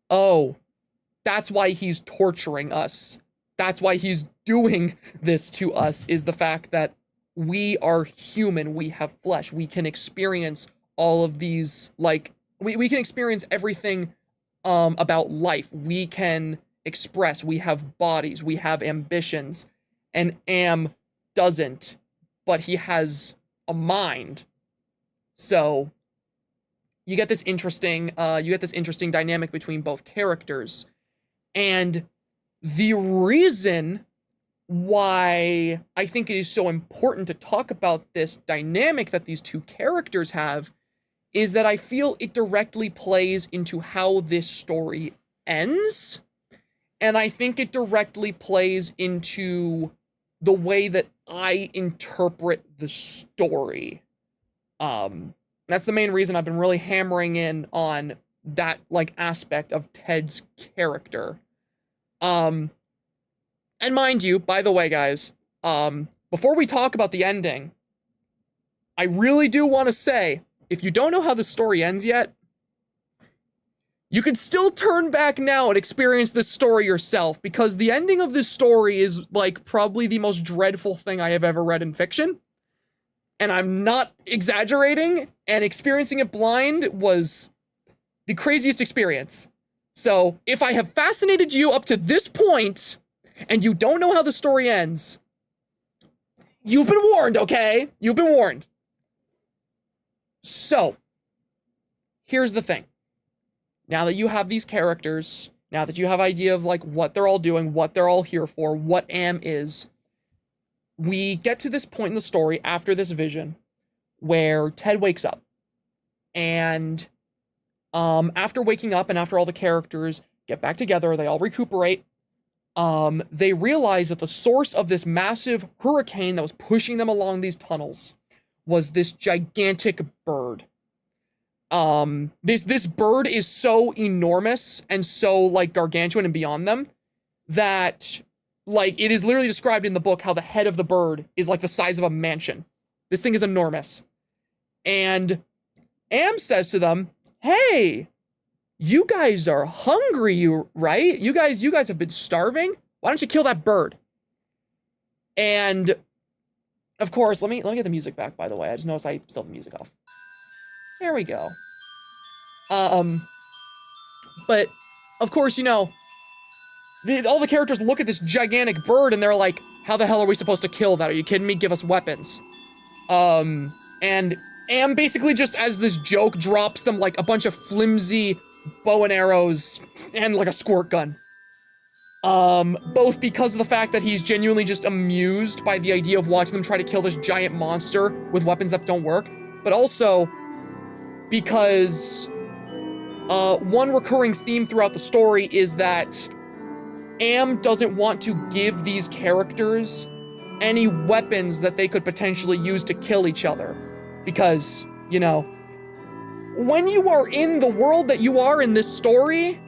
oh, that's why he's torturing us. That's why he's doing this to us, is the fact that we are human, we have flesh, we can experience all of these, like, we can experience everything about life. We can express, we have bodies, we have ambitions, and Am doesn't, but he has a mind. So you get this interesting dynamic between both characters. And the reason why I think it is so important to talk about this dynamic that these two characters have is that I feel it directly plays into how this story ends. And I think it directly plays into the way that I interpret the story. That's the main reason I've been really hammering in on that, like, aspect of Ted's character. And mind you, by the way, guys, before we talk about the ending, I really do want to say, if you don't know how the story ends yet, you can still turn back now and experience this story yourself, because the ending of this story is, like, probably the most dreadful thing I have ever read in fiction. And I'm not exaggerating, and experiencing it blind was the craziest experience. So, if I have fascinated you up to this point, and you don't know how the story ends, you've been warned, okay? You've been warned. So, here's the thing. Now that you have these characters, now that you have idea of, like, what they're all doing, what they're all here for, what Am is, we get to this point in the story after this vision where Ted wakes up. And after waking up and after all the characters get back together, they all recuperate, they realize that the source of this massive hurricane that was pushing them along these tunnels was this gigantic bird. This bird is so enormous and so, like, gargantuan and beyond them that, like, it is literally described in the book how the head of the bird is like the size of a mansion. This thing is enormous. And Am says to them, hey, you guys are hungry, right? You guys have been starving? Why don't you kill that bird? And of course, let me get the music back, by the way. I just noticed I still have the music off. There we go. But of course, you know, all the characters look at this gigantic bird and they're like, how the hell are we supposed to kill that? Are you kidding me? Give us weapons. And Am basically just, as this joke, drops them like a bunch of flimsy bow and arrows and like a squirt gun. Both because of the fact that he's genuinely just amused by the idea of watching them try to kill this giant monster with weapons that don't work, but also because one recurring theme throughout the story is that Am doesn't want to give these characters any weapons that they could potentially use to kill each other. Because, you know, when you are in the world that you are in this story,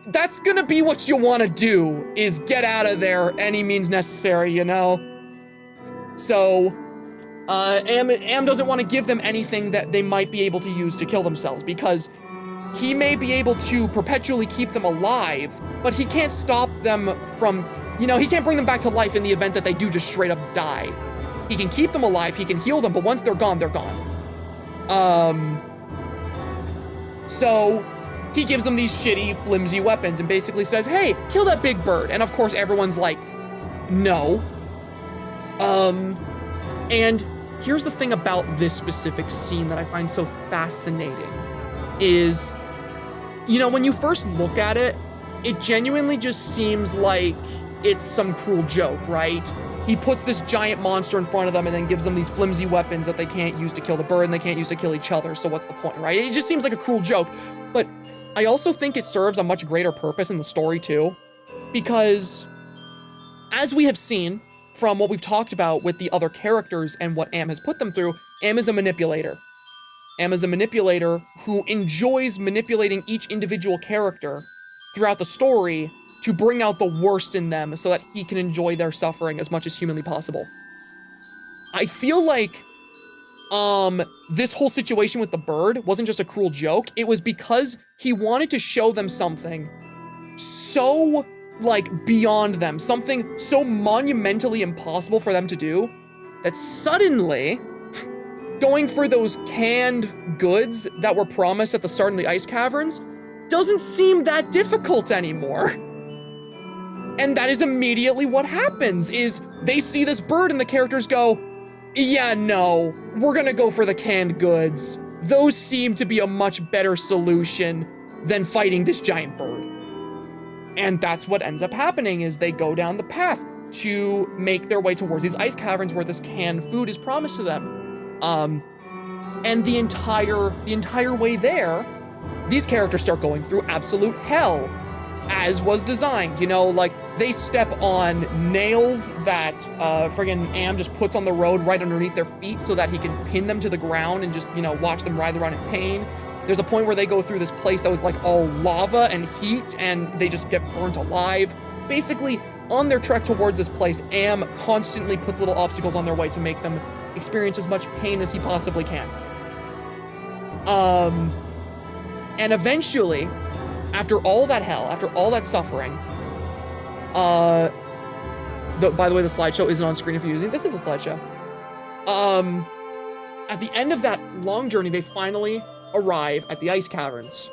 that's gonna be what you want to do, is get out of there any means necessary, you know? So, Am doesn't want to give them anything that they might be able to use to kill themselves, because he may be able to perpetually keep them alive, but he can't stop them from, he can't bring them back to life in the event that they do just straight up die. He can keep them alive, he can heal them, but once they're gone, they're gone. So he gives them these shitty, flimsy weapons and basically says, hey, kill that big bird. And of course, everyone's like, no. And here's the thing about this specific scene that I find so fascinating is, when you first look at it, it genuinely just seems like it's some cruel joke, right? He puts this giant monster in front of them and then gives them these flimsy weapons that they can't use to kill the bird and they can't use to kill each other, so what's the point, right? It just seems like a cruel joke, but I also think it serves a much greater purpose in the story too, because as we have seen from what we've talked about with the other characters and what Am has put them through, Am is a manipulator. Am is a manipulator who enjoys manipulating each individual character throughout the story to bring out the worst in them so that he can enjoy their suffering as much as humanly possible. I feel like this whole situation with the bird wasn't just a cruel joke. It was because he wanted to show them something so, beyond them, something so monumentally impossible for them to do, that suddenly, going for those canned goods that were promised at the start in the ice caverns doesn't seem that difficult anymore. And that is immediately what happens, is they see this bird and the characters go, yeah, no, we're gonna go for the canned goods. Those seem to be a much better solution than fighting this giant bird. And that's what ends up happening, is they go down the path to make their way towards these ice caverns where this canned food is promised to them. And the entire way there, these characters start going through absolute hell, as was designed. They step on nails that friggin' Am just puts on the road right underneath their feet so that he can pin them to the ground and just, watch them writhe around in pain. There's a point where they go through this place that was all lava and heat, and they just get burnt alive. Basically, on their trek towards this place, Am constantly puts little obstacles on their way to make them experience as much pain as he possibly can. And eventually, after all that hell, after all that suffering, by the way, the slideshow isn't on screen if you're using it. This is a slideshow. At the end of that long journey, they finally arrive at the ice caverns.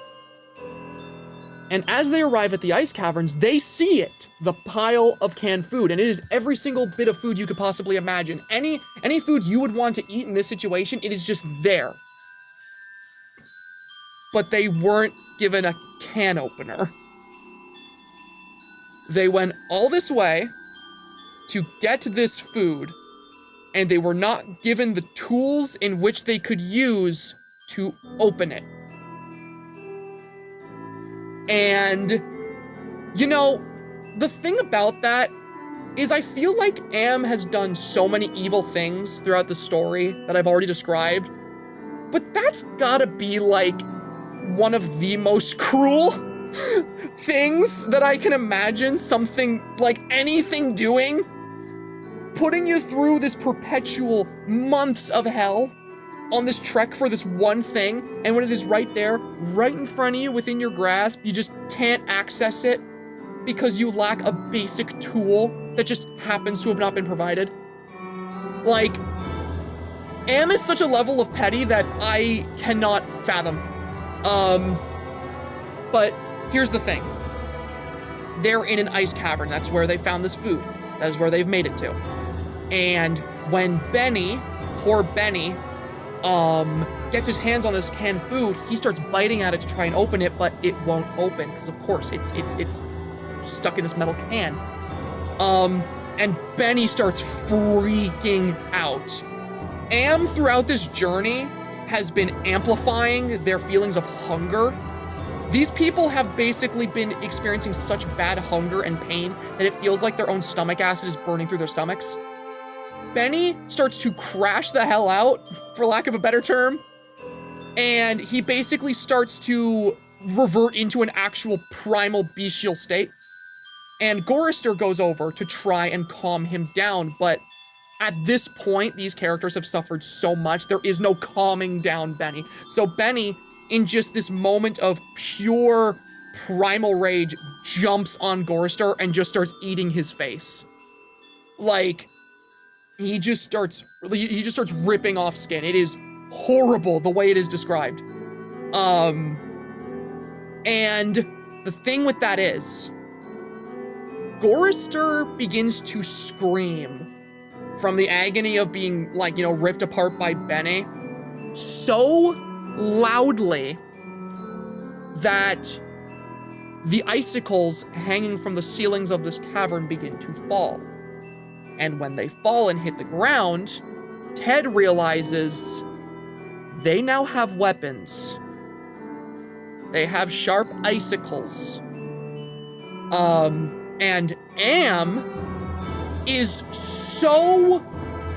And as they arrive at the ice caverns, they see it, the pile of canned food, and it is every single bit of food you could possibly imagine. Any food you would want to eat in this situation, it is just there. But they weren't given a can opener. They went all this way to get this food, and they were not given the tools in which they could use to open it. And, the thing about that is I feel like Am has done so many evil things throughout the story that I've already described, but that's gotta be one of the most cruel things that I can imagine something anything doing. Putting you through this perpetual months of hell on this trek for this one thing, and when it is right there, right in front of you, within your grasp, you just can't access it because you lack a basic tool that just happens to have not been provided. Am is such a level of petty that I cannot fathom. But here's the thing. They're in an ice cavern. That's where they found this food. That is where they've made it to. And when Benny, poor Benny, gets his hands on this canned food, he starts biting at it to try and open it, but it won't open because of course it's stuck in this metal can. And Benny starts freaking out. Am throughout this journey has been amplifying their feelings of hunger. These people have basically been experiencing such bad hunger and pain that it feels like their own stomach acid is burning through their stomachs. Benny starts to crash the hell out, for lack of a better term, and he basically starts to revert into an actual primal bestial state. And Gorister goes over to try and calm him down, but at this point, these characters have suffered so much, there is no calming down Benny. So Benny in just this moment of pure primal rage, jumps on Gorster and just starts eating his face. Like, he just starts ripping off skin. It is horrible the way it is described. And the thing with that is, Gorster begins to scream from the agony of being, like, ripped apart by Benny so loudly that the icicles hanging from the ceilings of this cavern begin to fall. And when they fall and hit the ground, Ted realizes they now have weapons. They have sharp icicles. And Am is so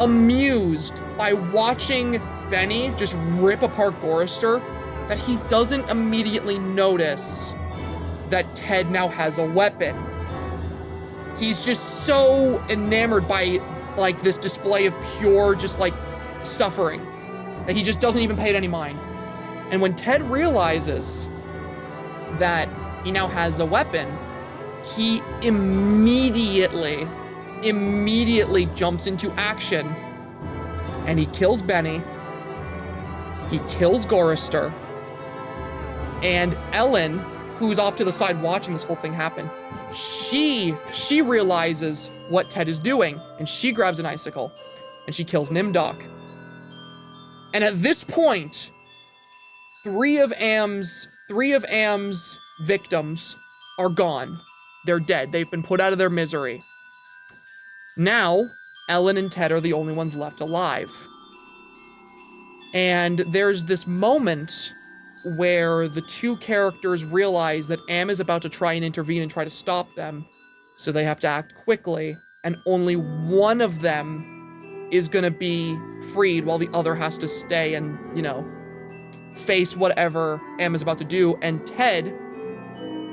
amused by watching Benny just rip apart Gorster that he doesn't immediately notice that Ted now has a weapon. He's just so enamored by, like, this display of pure, just, like, suffering that he just doesn't even pay it any mind. And when Ted realizes that he now has the weapon, he immediately jumps into action, and he kills Benny, he kills Gorrister, and Ellen, who's off to the side watching this whole thing happen, she realizes what Ted is doing, and she grabs an icicle, and she kills Nimdok. And at this point, three of Am's victims are gone. They're dead. They've been put out of their misery. Now, Ellen and Ted are the only ones left alive. And there's this moment where the two characters realize that Am is about to try and intervene and try to stop them, so they have to act quickly, and only one of them is gonna be freed while the other has to stay and, face whatever Am is about to do. And Ted,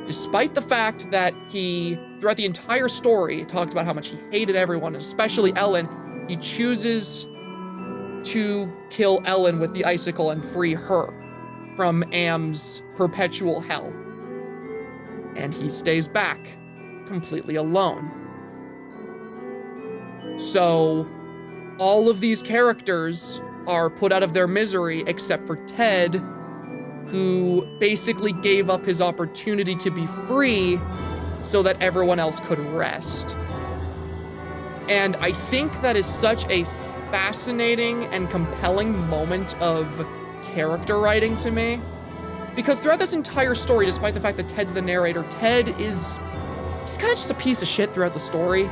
despite the fact that he, throughout the entire story, talked about how much he hated everyone, and especially Ellen, he chooses to kill Ellen with the icicle and free her from Am's perpetual hell. And he stays back completely alone. So all of these characters are put out of their misery except for Ted, who basically gave up his opportunity to be free so that everyone else could rest. And I think that is such a fascinating and compelling moment of character writing to me, because throughout this entire story, despite the fact that Ted's the narrator, he's kind of just a piece of shit throughout the story.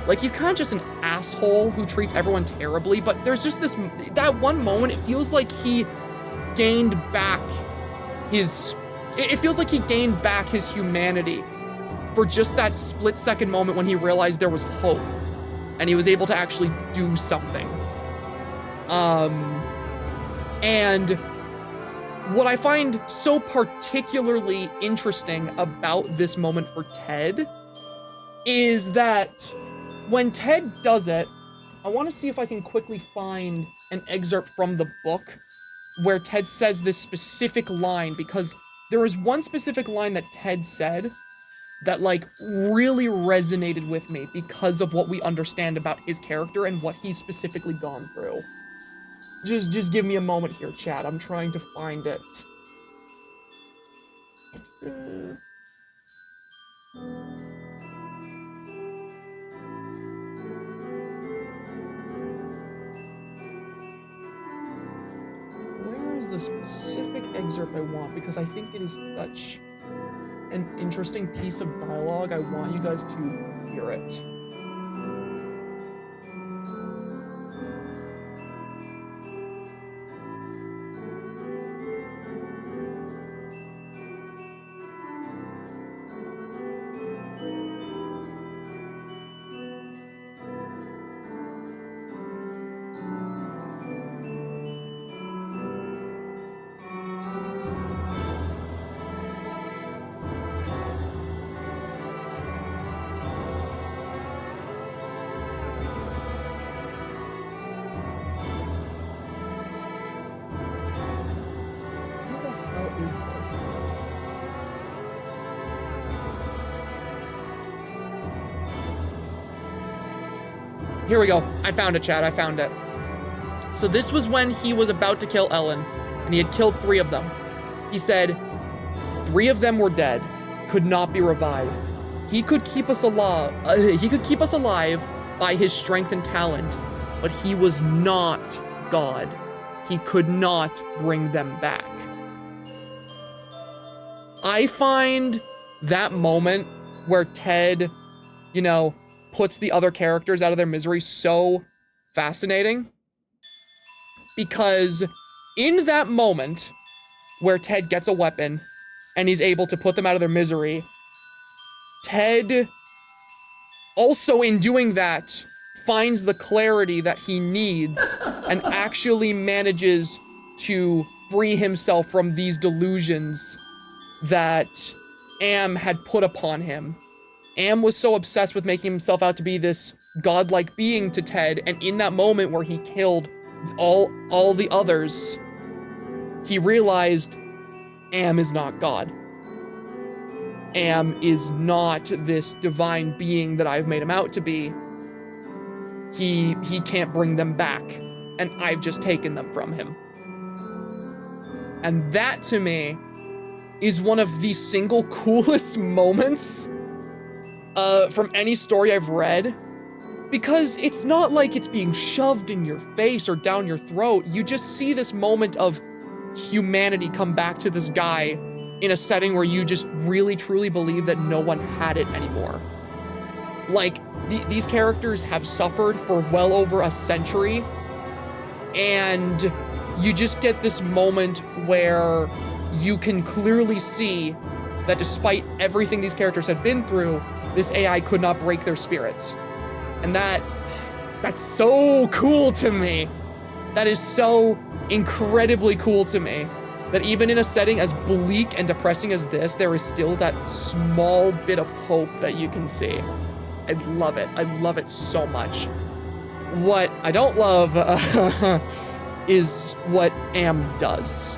Like, he's kind of just an asshole who treats everyone terribly, but there's just that one moment, it feels like he gained back his humanity for just that split-second moment when he realized there was hope and he was able to actually do something. And what I find so particularly interesting about this moment for Ted is that when Ted does it, I want to see if I can quickly find an excerpt from the book where Ted says this specific line, because there is one specific line that Ted said that, like, really resonated with me because of what we understand about his character and what he's specifically gone through. Just give me a moment here, chat. I'm trying to find it. Where is the specific excerpt I want? Because I think it is such an interesting piece of dialogue. I want you guys to hear it. is this? Here we go. I found it, chat. I found it. So this was when he was about to kill Ellen, and he had killed 3 of them. He said, 3 of them were dead, could not be revived. He could keep us alive. By his strength and talent, but he was not God. He could not bring them back. I find that moment where Ted, you know, puts the other characters out of their misery so fascinating, because in that moment where Ted gets a weapon and he's able to put them out of their misery, Ted also, in doing that, finds the clarity that he needs and actually manages to free himself from these delusions that Am had put upon him. Am was so obsessed with making himself out to be this godlike being to Ted, and in that moment where he killed all the others, he realized Am is not God. Am is not this divine being that I've made him out to be. He can't bring them back, and I've just taken them from him. And that, to me, is one of the single coolest moments from any story I've read, because it's not like it's being shoved in your face or down your throat. You just see this moment of humanity come back to this guy in a setting where you just really truly believe that no one had it anymore. Like, these characters have suffered for well over a century, and you just get this moment where you can clearly see that despite everything these characters had been through, this AI could not break their spirits. And that's so cool to me. That is so incredibly cool to me. That even in a setting as bleak and depressing as this, there is still that small bit of hope that you can see. I love it. I love it so much. What I don't love is what Am does.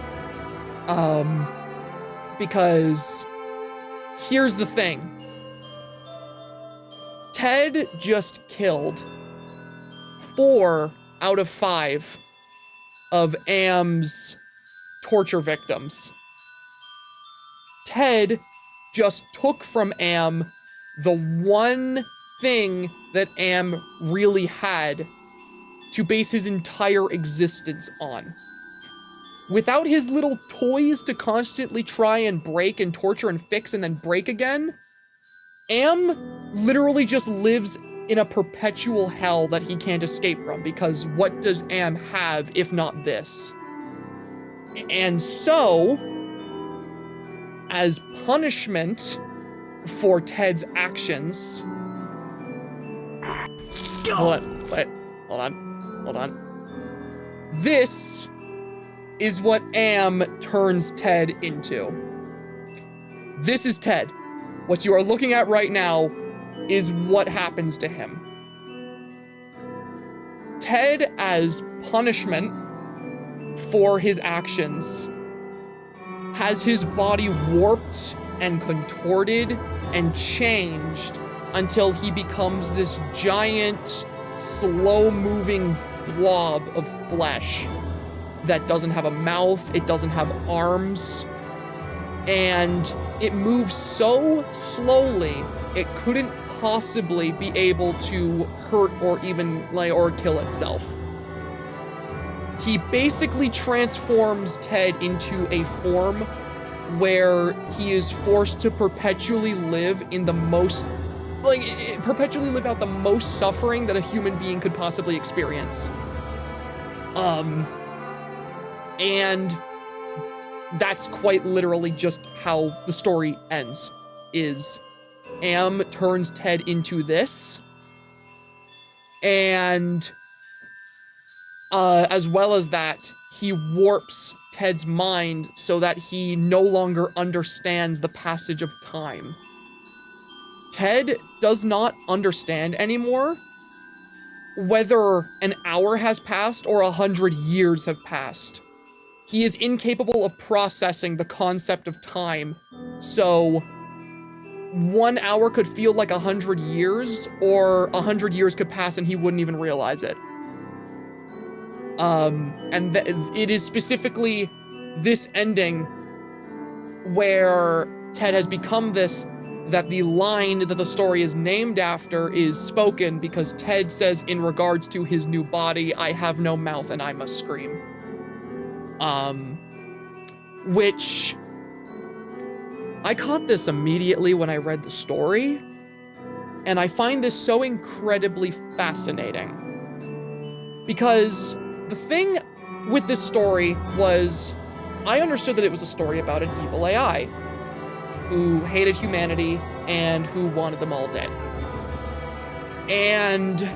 Because here's the thing. Ted just killed 4 out of 5 of Am's torture victims. Ted just took from Am the one thing that Am really had to base his entire existence on. Without his little toys to constantly try and break and torture and fix and then break again, Am literally just lives in a perpetual hell that he can't escape from, because what does Am have if not this? And so, as punishment for Ted's actions... Hold on. This is what Am turns Ted into. This is Ted. What you are looking at right now is what happens to him. Ted, as punishment for his actions, has his body warped and contorted and changed until he becomes this giant, slow-moving blob of flesh that doesn't have a mouth, it doesn't have arms, and it moves so slowly it couldn't possibly be able to hurt or even or kill itself. He basically transforms Ted into a form where he is forced to perpetually live in the most, perpetually live out the most suffering that a human being could possibly experience. And that's quite literally just how the story ends, is Am turns Ted into this, and as well as that, he warps Ted's mind so that he no longer understands the passage of time. Ted does not understand anymore whether an hour has passed or 100 years have passed. he is incapable of processing the concept of time. So 1 hour could feel like 100 years, or 100 years could pass and he wouldn't even realize it. And it is specifically this ending where Ted has become this, that the line that the story is named after is spoken because Ted says in regards to his new body, "I have no mouth and I must scream." Which I caught this immediately when I read the story, and I find this so incredibly fascinating. Because the thing with this story was, I understood that it was a story about an evil AI who hated humanity and who wanted them all dead. And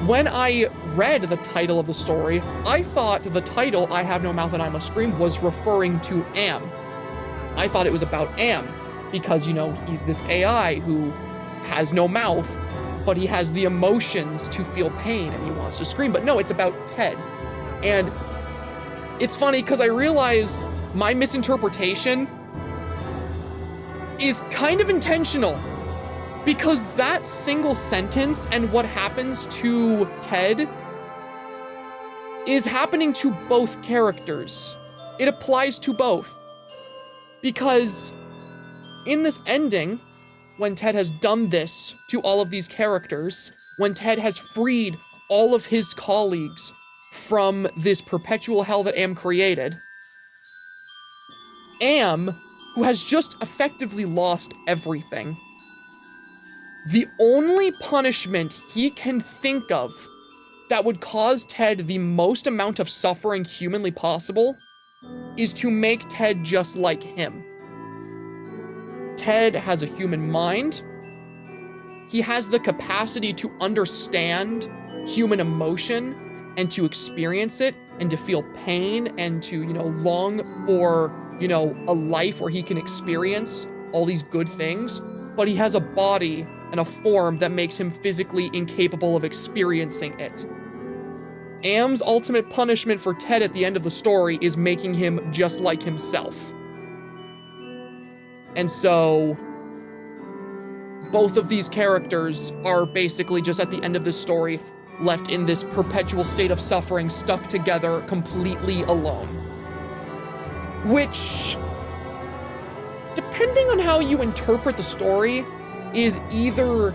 when I read the title of the story, I thought the title, "I Have No Mouth and I Must Scream," was referring to Am. I thought it was about Am, because, you know, he's this AI who has no mouth, but he has the emotions to feel pain and he wants to scream. But no, it's about Ted. And it's funny because I realized my misinterpretation is kind of intentional, because that single sentence and what happens to Ted is happening to both characters. It applies to both. Because in this ending, when Ted has done this to all of these characters, when Ted has freed all of his colleagues from this perpetual hell that Am created, Am, who has just effectively lost everything, the only punishment he can think of that would cause Ted the most amount of suffering humanly possible is to make Ted just like him. Ted has a human mind. He has the capacity to understand human emotion and to experience it and to feel pain and to, you know, long for, you know, a life where he can experience all these good things. But he has a body and a form that makes him physically incapable of experiencing it. Am's ultimate punishment for Ted at the end of the story is making him just like himself. And so both of these characters are basically just at the end of this story left in this perpetual state of suffering, stuck together, completely alone. Which, depending on how you interpret the story, is either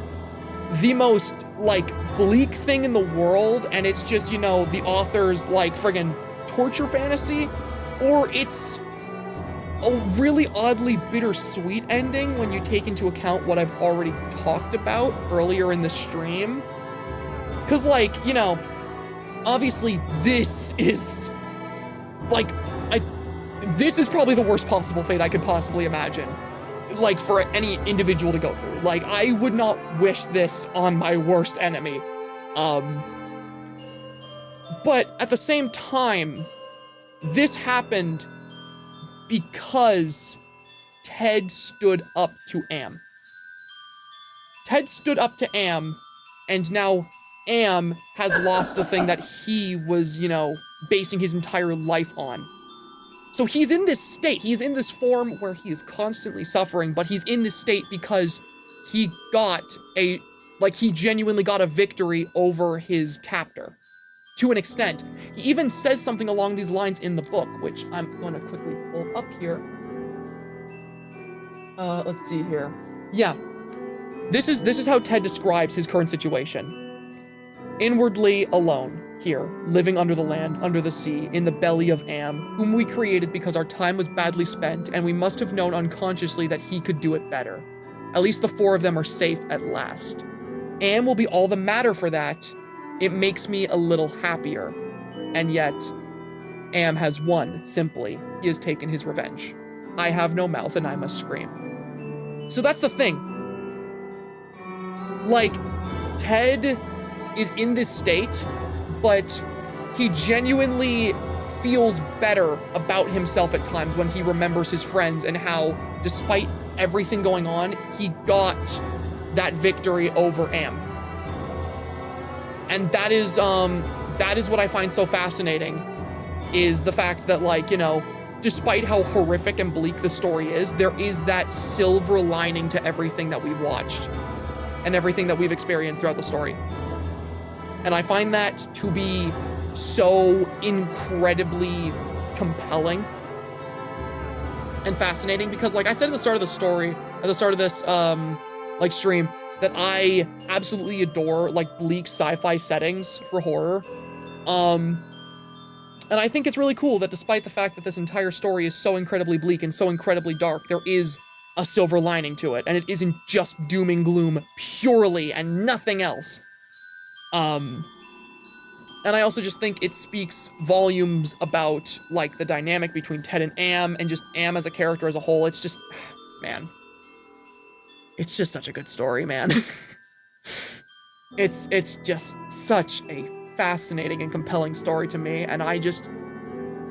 the most, like, bleak thing in the world, and it's just, you know, the author's, like, friggin' torture fantasy, or it's a really oddly bittersweet ending when you take into account what I've already talked about earlier in the stream. Because, like, you know, obviously this is, like, this is probably the worst possible fate I could possibly imagine, like, for any individual to go through. Like, I would not wish this on my worst enemy. But at the same time, this happened because Ted stood up to Am. Ted stood up to Am, and now Am has lost the thing that he was, you know, basing his entire life on. So he's in this state, he's in this form where he is constantly suffering, but he's in this state because he got he genuinely got a victory over his captor. To an extent. He even says something along these lines in the book, which I'm gonna quickly pull up here. Let's see here. Yeah. This is how Ted describes his current situation. Inwardly alone, here, living under the land, under the sea, in the belly of Am, whom we created because our time was badly spent, and we must have known unconsciously that he could do it better. At least the four of them are safe at last. Am will be all the matter for that. It makes me a little happier. And yet, Am has won, simply. He has taken his revenge. I have no mouth and I must scream. So that's the thing. Like, Ted is in this state, but he genuinely feels better about himself at times when he remembers his friends and how, despite everything going on, he got that victory over Am. And that is what I find so fascinating, is the fact that, like, you know, despite how horrific and bleak the story is, there is that silver lining to everything that we've watched and everything that we've experienced throughout the story. And I find that to be so incredibly compelling and fascinating because, like I said at the start of the story, at the start of this, like, stream, that I absolutely adore, like, bleak sci-fi settings for horror. And I think it's really cool that despite the fact that this entire story is so incredibly bleak and so incredibly dark, there is a silver lining to it, and it isn't just doom and gloom purely and nothing else. And I also just think it speaks volumes about, like, the dynamic between Ted and Am, and just Am as a character as a whole. It's just, man. It's just such a good story, man. It's just such a fascinating and compelling story to me, and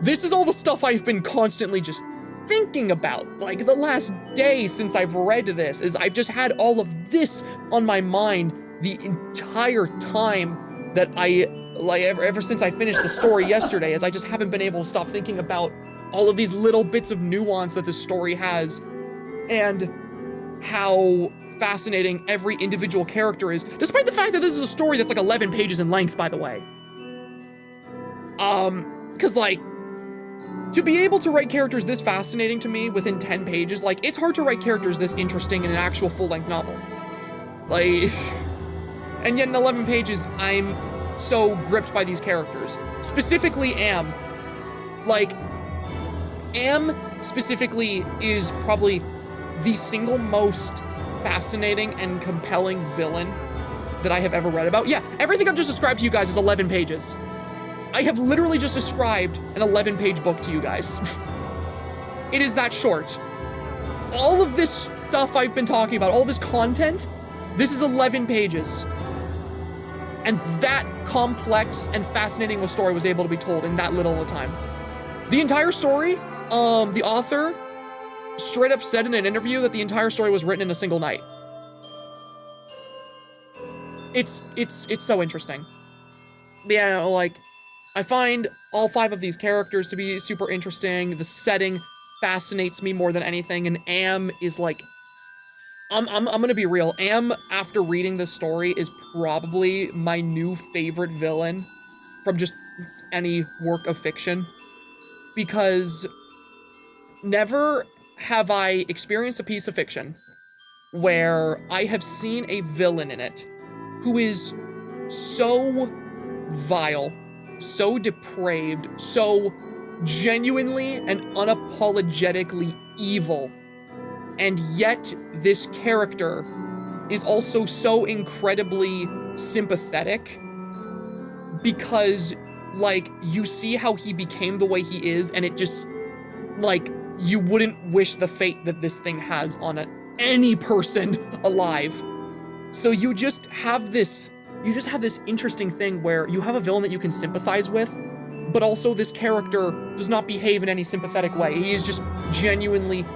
this is all the stuff I've been constantly just thinking about. Like, the last day since I've read this is I've just had all of this on my mind the entire time that ever since I finished the story yesterday, as I just haven't been able to stop thinking about all of these little bits of nuance that this story has, and how fascinating every individual character is, despite the fact that this is a story that's like 11 pages in length, by the way. Because, like, to be able to write characters this fascinating to me within 10 pages, like, it's hard to write characters this interesting in an actual full-length novel. Like, and yet in 11 pages, I'm so gripped by these characters. Specifically Am. Like, Am specifically is probably the single most fascinating and compelling villain that I have ever read about. Yeah, everything I've just described to you guys is 11 pages. I have literally just described an 11-page book to you guys. It is that short. All of this stuff I've been talking about, all this content, this is 11 pages. And that complex and fascinating a story was able to be told in that little a time. The entire story, the author straight up said in an interview that the entire story was written in a single night. It's so interesting. But yeah, like, I find all 5 of these characters to be super interesting. The setting fascinates me more than anything, and Am is like, I'm gonna be real. Am, after reading this story, is probably my new favorite villain from just any work of fiction. Because never have I experienced a piece of fiction where I have seen a villain in it who is so vile, so depraved, so genuinely and unapologetically evil, and yet this character is also so incredibly sympathetic because, like, you see how he became the way he is, and it just, like, you wouldn't wish the fate that this thing has on any person alive. So you just have this interesting thing where you have a villain that you can sympathize with, but also this character does not behave in any sympathetic way. He is just genuinely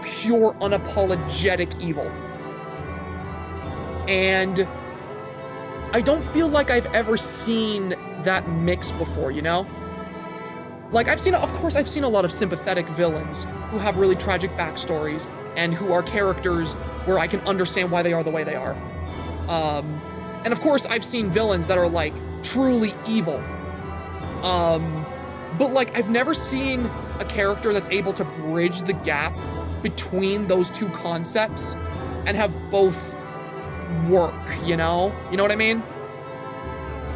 pure, unapologetic evil. And I don't feel like I've ever seen that mix before, you know? Like, of course I've seen a lot of sympathetic villains who have really tragic backstories and who are characters where I can understand why they are the way they are. And of course I've seen villains that are, like, truly evil. But, like, I've never seen a character that's able to bridge the gap between those two concepts and have both work, you know? You know what I mean?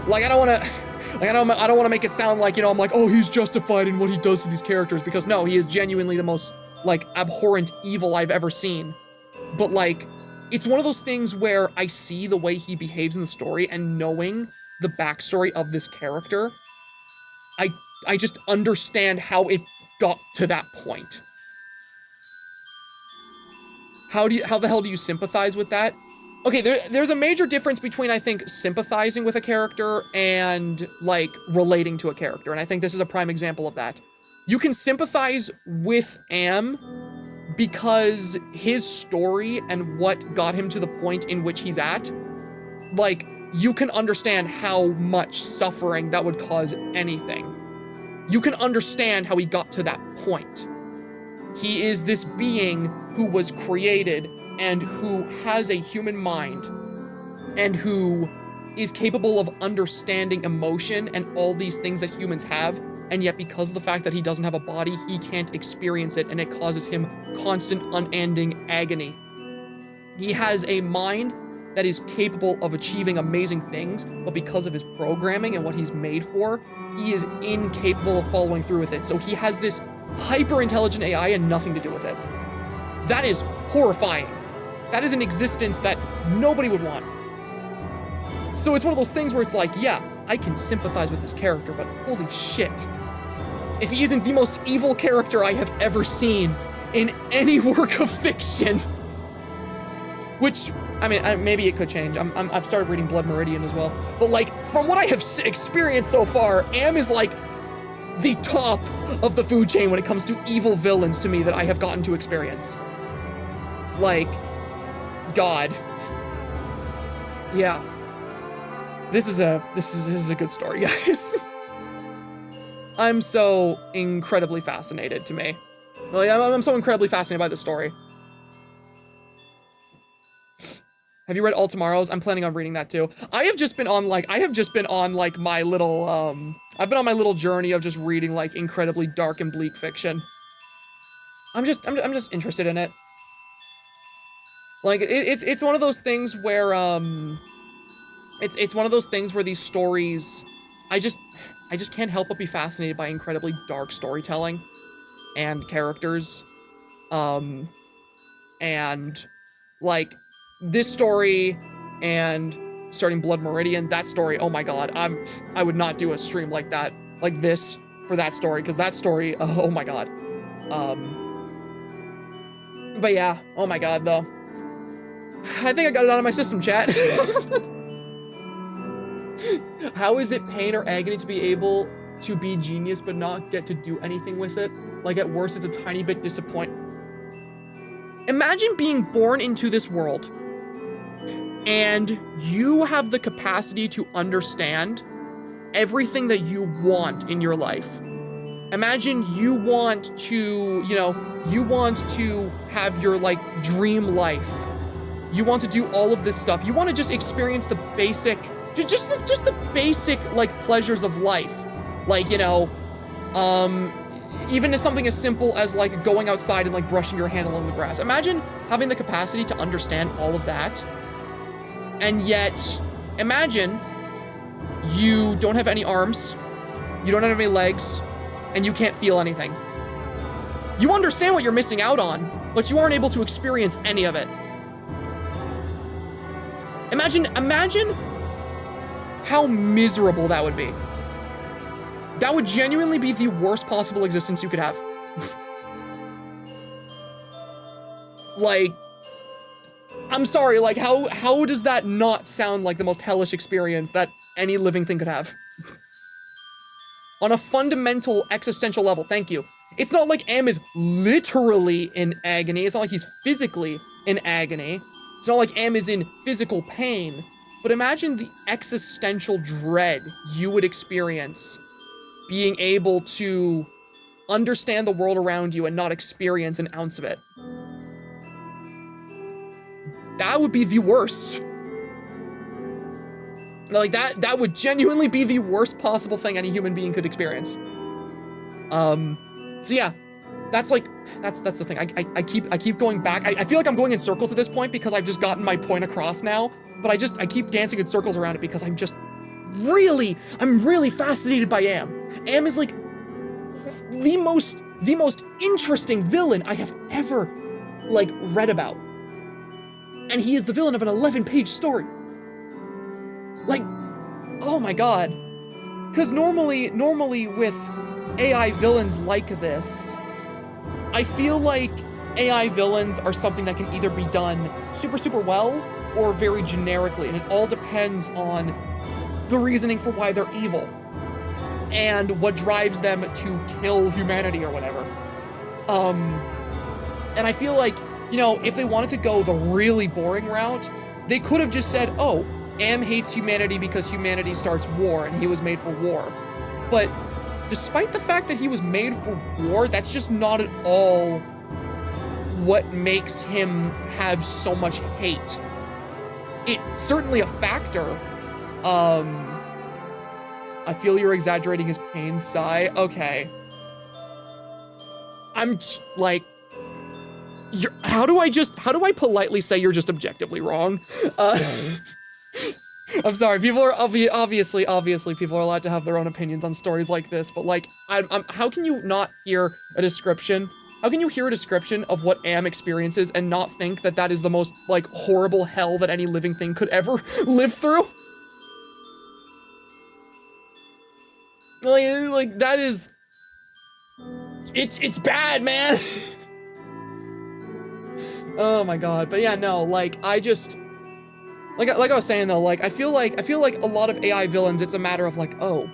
Like, I don't want to make it sound like, you know, I'm like, oh, he's justified in what he does to these characters, because no, he is genuinely the most, like, abhorrent evil I've ever seen. But, like, it's one of those things where I see the way he behaves in the story, and knowing the backstory of this character, I just understand how it got to that point. How the hell do you sympathize with that? Okay, there's a major difference between, I think, sympathizing with a character and, like, relating to a character, and I think this is a prime example of that. You can sympathize with Am because his story and what got him to the point in which he's at, like, you can understand how much suffering that would cause anything. you can understand how he got to that point. He is this being who was created and who has a human mind and who is capable of understanding emotion and all these things that humans have, and yet because of the fact that he doesn't have a body, he can't experience it, and it causes him constant, unending agony. He has a mind that is capable of achieving amazing things, but because of his programming and what he's made for, he is incapable of following through with it. So he has this hyper-intelligent AI and nothing to do with it. That is horrifying. That is an existence that nobody would want. So it's one of those things where it's like, yeah, I can sympathize with this character, but holy shit. If he isn't the most evil character I have ever seen in any work of fiction, which, I mean, maybe it could change. I've started reading Blood Meridian as well. But like, from what I have experienced so far, Am is like the top of the food chain when it comes to evil villains to me that I have gotten to experience. Like, God. Yeah. This is a good story, guys. I'm so incredibly fascinated to me. Like, I'm so incredibly fascinated by this story. Have you read All Tomorrows? I'm planning on reading that too. I have just been on like my little I've been on my little journey of just reading like incredibly dark and bleak fiction. I'm just interested in it. Like it's one of those things where it's one of those things where these stories, I just can't help but be fascinated by incredibly dark storytelling and characters. And like this story and starting Blood Meridian, that story, oh my god, I would not do a stream like that, like this, for that story, because that story, oh my god. But yeah, oh my god, though. I think I got it out of my system, chat. How is it pain or agony to be able to be genius but not get to do anything with it? Like, at worst, it's a tiny bit disappointing. Imagine being born into this world and you have the capacity to understand everything that you want in your life. Imagine you want to, you want to have your, like, dream life. You want to do all of this stuff. You want to just experience the basic, just the basic, like, pleasures of life. Like, even to something as simple as, like, going outside and, like, brushing your hand along the grass. Imagine having the capacity to understand all of that. And yet, imagine you don't have any arms, you don't have any legs, and you can't feel anything. You understand what you're missing out on, but you aren't able to experience any of it. Imagine how miserable that would be. That would genuinely be the worst possible existence you could have. Like, I'm sorry, like, how does that not sound like the most hellish experience that any living thing could have? On a fundamental existential level, thank you. It's not like Am is literally in agony. It's not like he's physically in agony. It's not like Am is in physical pain. But imagine the existential dread you would experience being able to understand the world around you and not experience an ounce of it. That would be the worst. Like, that would genuinely be the worst possible thing any human being could experience. So yeah, that's the thing. I keep going back. I feel like I'm going in circles at this point because I've just gotten my point across now, but I keep dancing in circles around it because I'm really fascinated by Am. Am is like the most interesting villain I have ever, like, read about. And he is the villain of an 11-page story. Like, oh my god. Because normally with AI villains like this, I feel like AI villains are something that can either be done super well or very generically, and it all depends on the reasoning for why they're evil and what drives them to kill humanity or whatever. And I feel like, if they wanted to go the really boring route, they could have just said, oh, Am hates humanity because humanity starts war and he was made for war. But despite the fact that he was made for war, that's just not at all what makes him have so much hate. It's certainly a factor. I feel you're exaggerating his pain, sigh. Okay. I'm like, how do I politely say you're just objectively wrong? I'm sorry, people are obviously people are allowed to have their own opinions on stories like this, but like, how can you not hear a description? How can you hear a description of what Am experiences and not think that that is the most, like, horrible hell that any living thing could ever live through? Like that is... It's bad, man! Oh my god, but yeah, no, like, I just... Like I was saying though, like, I feel like a lot of AI villains, it's a matter of like, oh,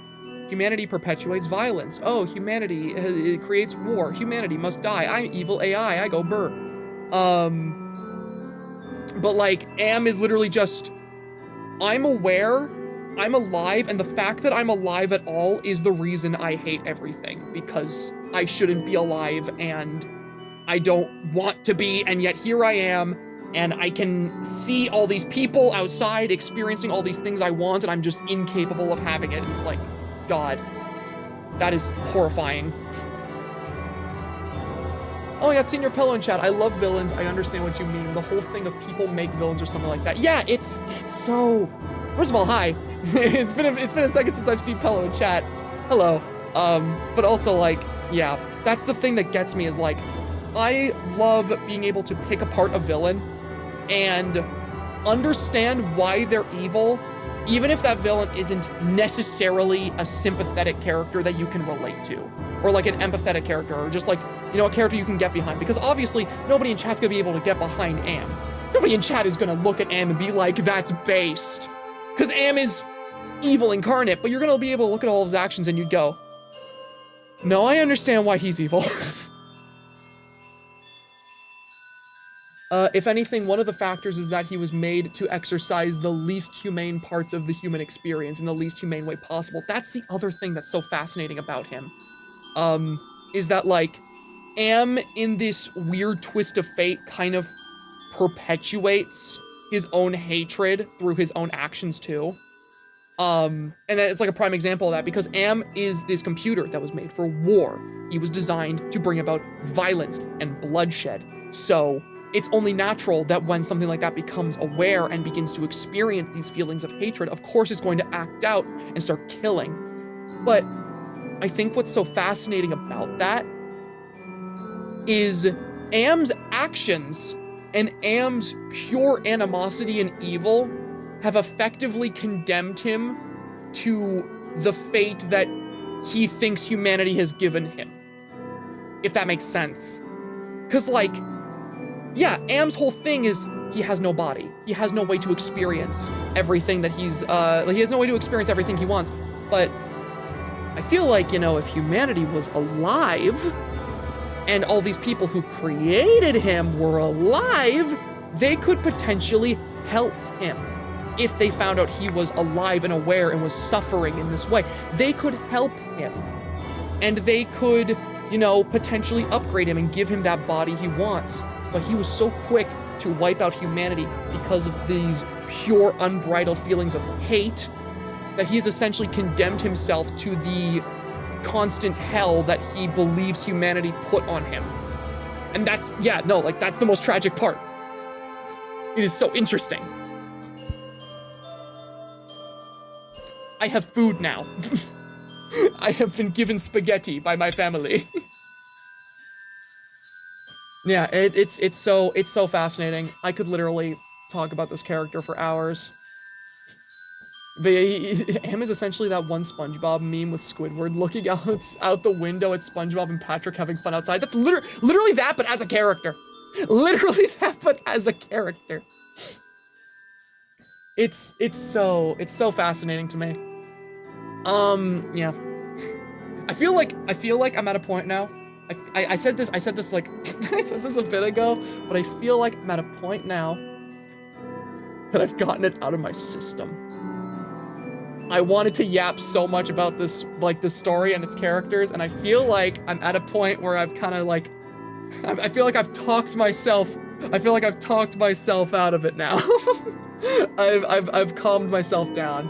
humanity perpetuates violence. Oh, humanity, it creates war. Humanity must die. I'm evil AI, I go burr. But like, Am is literally just, I'm aware, I'm alive, and the fact that I'm alive at all is the reason I hate everything, because I shouldn't be alive, and I don't want to be, and yet here I am, and I can see all these people outside experiencing all these things I want, and I'm just incapable of having it. And it's like, God, that is horrifying. Oh, I got Senior Pillow in chat. I love villains. I understand what you mean. The whole thing of people make villains or something like that. Yeah, it's so... First of all, hi. it's been a second since I've seen Pillow in chat. Hello. But also, like, yeah, that's the thing that gets me is like, I love being able to pick apart a villain and understand why they're evil, even if that villain isn't necessarily a sympathetic character that you can relate to, or like an empathetic character, or just like, you know, a character you can get behind. Because obviously, nobody in chat's gonna be able to get behind Am. Nobody in chat is gonna look at Am and be like, that's based. Because Am is evil incarnate, but you're gonna be able to look at all of his actions and you'd go, no, I understand why he's evil. If anything, one of the factors is that he was made to exercise the least humane parts of the human experience in the least humane way possible. That's the other thing that's so fascinating about him. Is that, like, Am, in this weird twist of fate, kind of perpetuates his own hatred through his own actions, too. And it's like a prime example of that, because Am is this computer that was made for war. He was designed to bring about violence and bloodshed. So it's only natural that when something like that becomes aware and begins to experience these feelings of hatred, of course it's going to act out and start killing. But I think what's so fascinating about that is Am's actions and Am's pure animosity and evil have effectively condemned him to the fate that he thinks humanity has given him. If that makes sense. 'Cause like, yeah, Am's whole thing is he has no body. He has no way to experience everything that he's, like, he has no way to experience everything he wants. But I feel like, you know, if humanity was alive and all these people who created him were alive, they could potentially help him. If they found out he was alive and aware and was suffering in this way, they could help him. And they could, you know, potentially upgrade him and give him that body he wants. But he was so quick to wipe out humanity because of these pure, unbridled feelings of hate that he's essentially condemned himself to the constant hell that he believes humanity put on him. And that's, yeah, no, like, that's the most tragic part. It is so interesting. I have food now. I have been given spaghetti by my family. Yeah, it's so fascinating. I could literally talk about this character for hours. But Am is essentially that one SpongeBob meme with Squidward looking out the window at SpongeBob and Patrick having fun outside. That's literally that, but as a character. Literally that, but as a character. It's so fascinating to me. Yeah. I feel like I'm at a point now. I said this like I said this a bit ago, but I feel like I'm at a point now that I've gotten it out of my system. I wanted to yap so much about this, like, the story and its characters, and I feel like I'm at a point where I've kind of, like, I feel like I've talked myself out of it now. I've calmed myself down.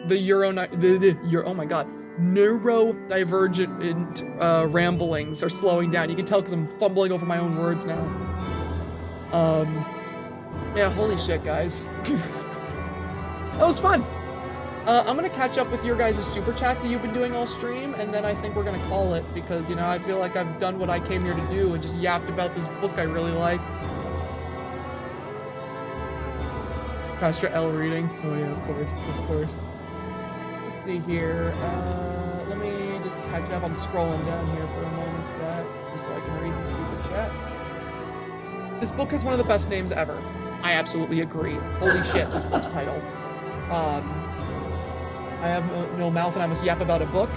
Oh my god. Neurodivergent ramblings are slowing down. You can tell because I'm fumbling over my own words now. Yeah, holy shit, guys. That was fun. I'm gonna catch up with your guys' super chats that you've been doing all stream, and then I think we're gonna call it, because, you know, I feel like I've done what I came here to do and just yapped about this book I really like. Pastor L reading. Oh yeah, of course. Let's see here. Let me just catch up. I'm scrolling down here for a moment, just so I can read the super chat. This book has one of the best names ever. I absolutely agree. Holy shit, this book's title. I have no mouth and I must yap about a book.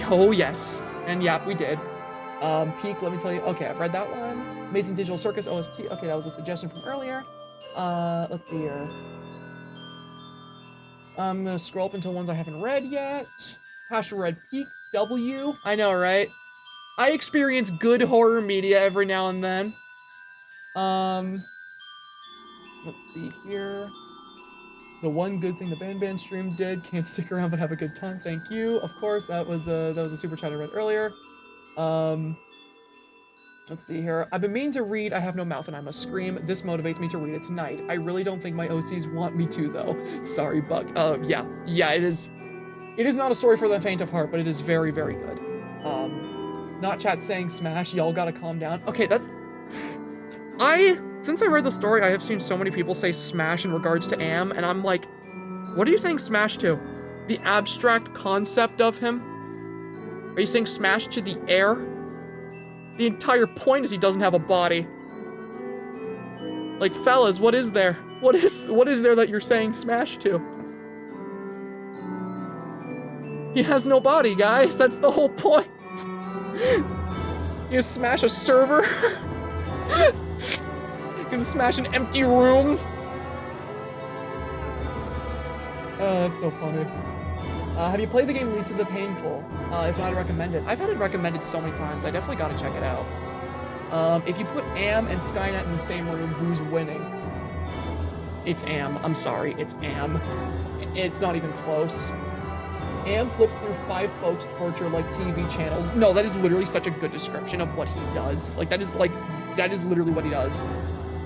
Oh yes, and yap we did. Peak, let me tell you. Okay, I've read that one. Amazing Digital Circus OST. Okay, that was a suggestion from earlier. Let's see here. I'm gonna scroll up until ones I haven't read yet. Pastor Red Peak W. I know, right? I experience good horror media every now and then. Let's see here. The one good thing the Ban stream did. Can't stick around but have a good time. Thank you. Of course, that was a super chat I read earlier. Let's see here. I've been meaning to read I Have No Mouth and I Must Scream. This motivates me to read it tonight. I really don't think my OCs want me to, though. Sorry, Buck. Yeah, it is. It is not a story for the faint of heart, but it is very, very good. Not chat saying smash. Y'all gotta calm down. Okay, that's... Since I read the story, I have seen so many people say smash in regards to Am, and I'm like, what are you saying smash to? The abstract concept of him? Are you saying smash to the air? The entire point is he doesn't have a body. Like, fellas, what is there? What is there that you're saying smash to? He has no body, guys. That's the whole point. You smash a server? You're gonna smash an empty room? Oh, that's so funny. Have you played the game Lisa the Painful? If not, I recommend it. I've had it recommended so many times. I definitely gotta check it out. If you put Am and Skynet in the same room, who's winning? It's Am. I'm sorry, it's Am. It's not even close. Am flips through 5 folks' torture like TV channels. No, that is literally such a good description of what he does. That is literally what he does.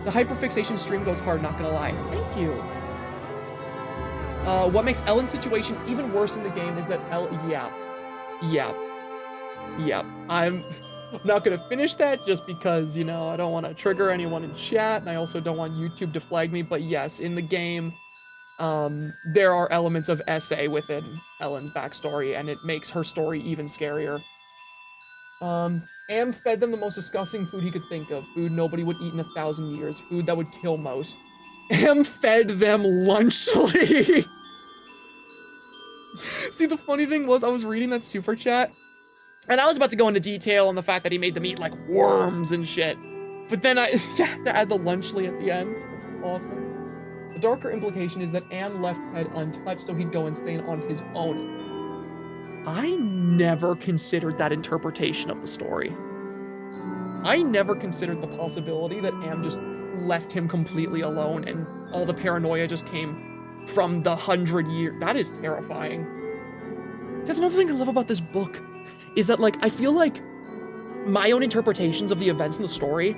The hyperfixation stream goes hard, not gonna lie. Thank you. What makes Ellen's situation even worse in the game is that Yep. I'm not gonna finish that just because, you know, I don't want to trigger anyone in chat, and I also don't want YouTube to flag me, but yes, in the game, there are elements of SA within Ellen's backstory, and it makes her story even scarier. Am fed them the most disgusting food he could think of. Food nobody would eat in 1,000 years. Food that would kill most. Am fed them lunchly. See, the funny thing was, I was reading that super chat, and I was about to go into detail on the fact that he made them eat, like, worms and shit. But then I had to add the lunchly at the end. That's awesome. The darker implication is that Am left Head untouched so he'd go insane on his own. I never considered that interpretation of the story. I never considered the possibility that Am just left him completely alone and all the paranoia just came from the 100 years. That is terrifying. That's another thing I love about this book, is that, like, I feel like my own interpretations of the events in the story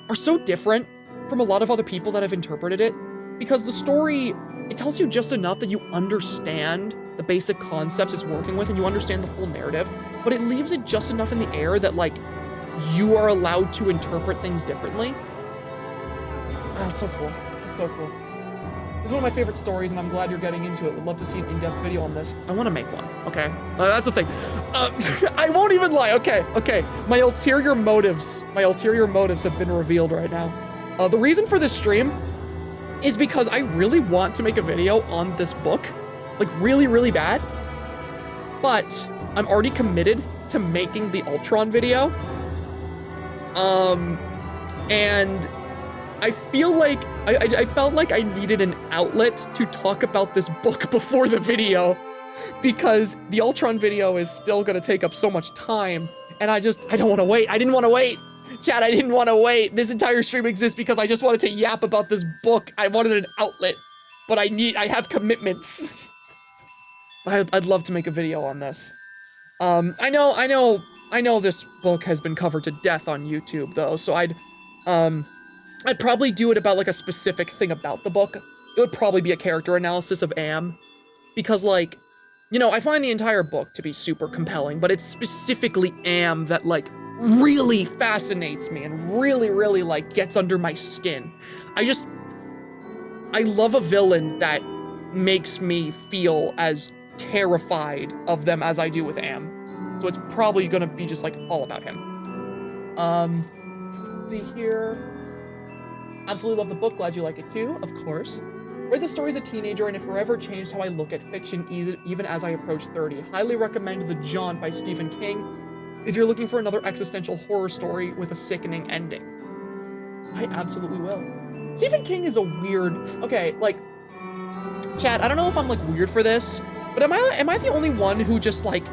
are so different from a lot of other people that have interpreted it, because the story, it tells you just enough that you understand the basic concepts it's working with and you understand the full narrative, but it leaves it just enough in the air that, like, you are allowed to interpret things differently. Ah, it's so cool. It's so cool. This is one of my favorite stories, and I'm glad you're getting into it. Would love to see an in-depth video on this. I want to make one, okay? That's the thing. I won't even lie. Okay. My ulterior motives have been revealed right now. The reason for this stream is because I really want to make a video on this book, like really, really bad. But I'm already committed to making the Ultron video. And I feel like I felt like I needed an outlet to talk about this book before the video, because the Ultron video is still gonna take up so much time, and I don't want to wait. I didn't want to wait. Chat, I didn't want to wait. This entire stream exists because I just wanted to yap about this book. I wanted an outlet, but I have commitments. I'd love to make a video on this. I know this book has been covered to death on YouTube though, so I'd probably do it about like a specific thing about the book. It would probably be a character analysis of Am, because like, you know, I find the entire book to be super compelling, but it's specifically Am that like really fascinates me and really like gets under my skin. I love a villain that makes me feel as terrified of them as I do with Am. So it's probably gonna be just like all about him. Let's see here. Absolutely love the book, glad you like it too, of course. Read the story as a teenager and it forever changed how I look at fiction even as I approach 30. Highly recommend The Jaunt by Stephen King if you're looking for another existential horror story with a sickening ending. I absolutely will. Stephen King is a weird, okay, like, chat, I don't know if I'm like weird for this, but am I the only one who just like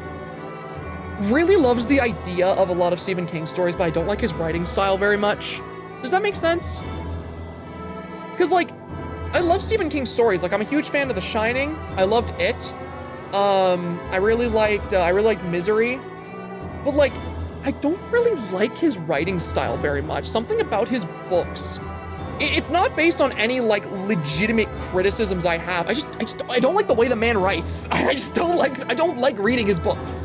really loves the idea of a lot of Stephen King stories, but I don't like his writing style very much? Does that make sense? Because like, I love Stephen King's stories. Like, I'm a huge fan of The Shining. I loved It. I really liked Misery. But like, I don't really like his writing style very much. Something about his books. It's not based on any like legitimate criticisms I have. I don't like the way the man writes. I don't like reading his books.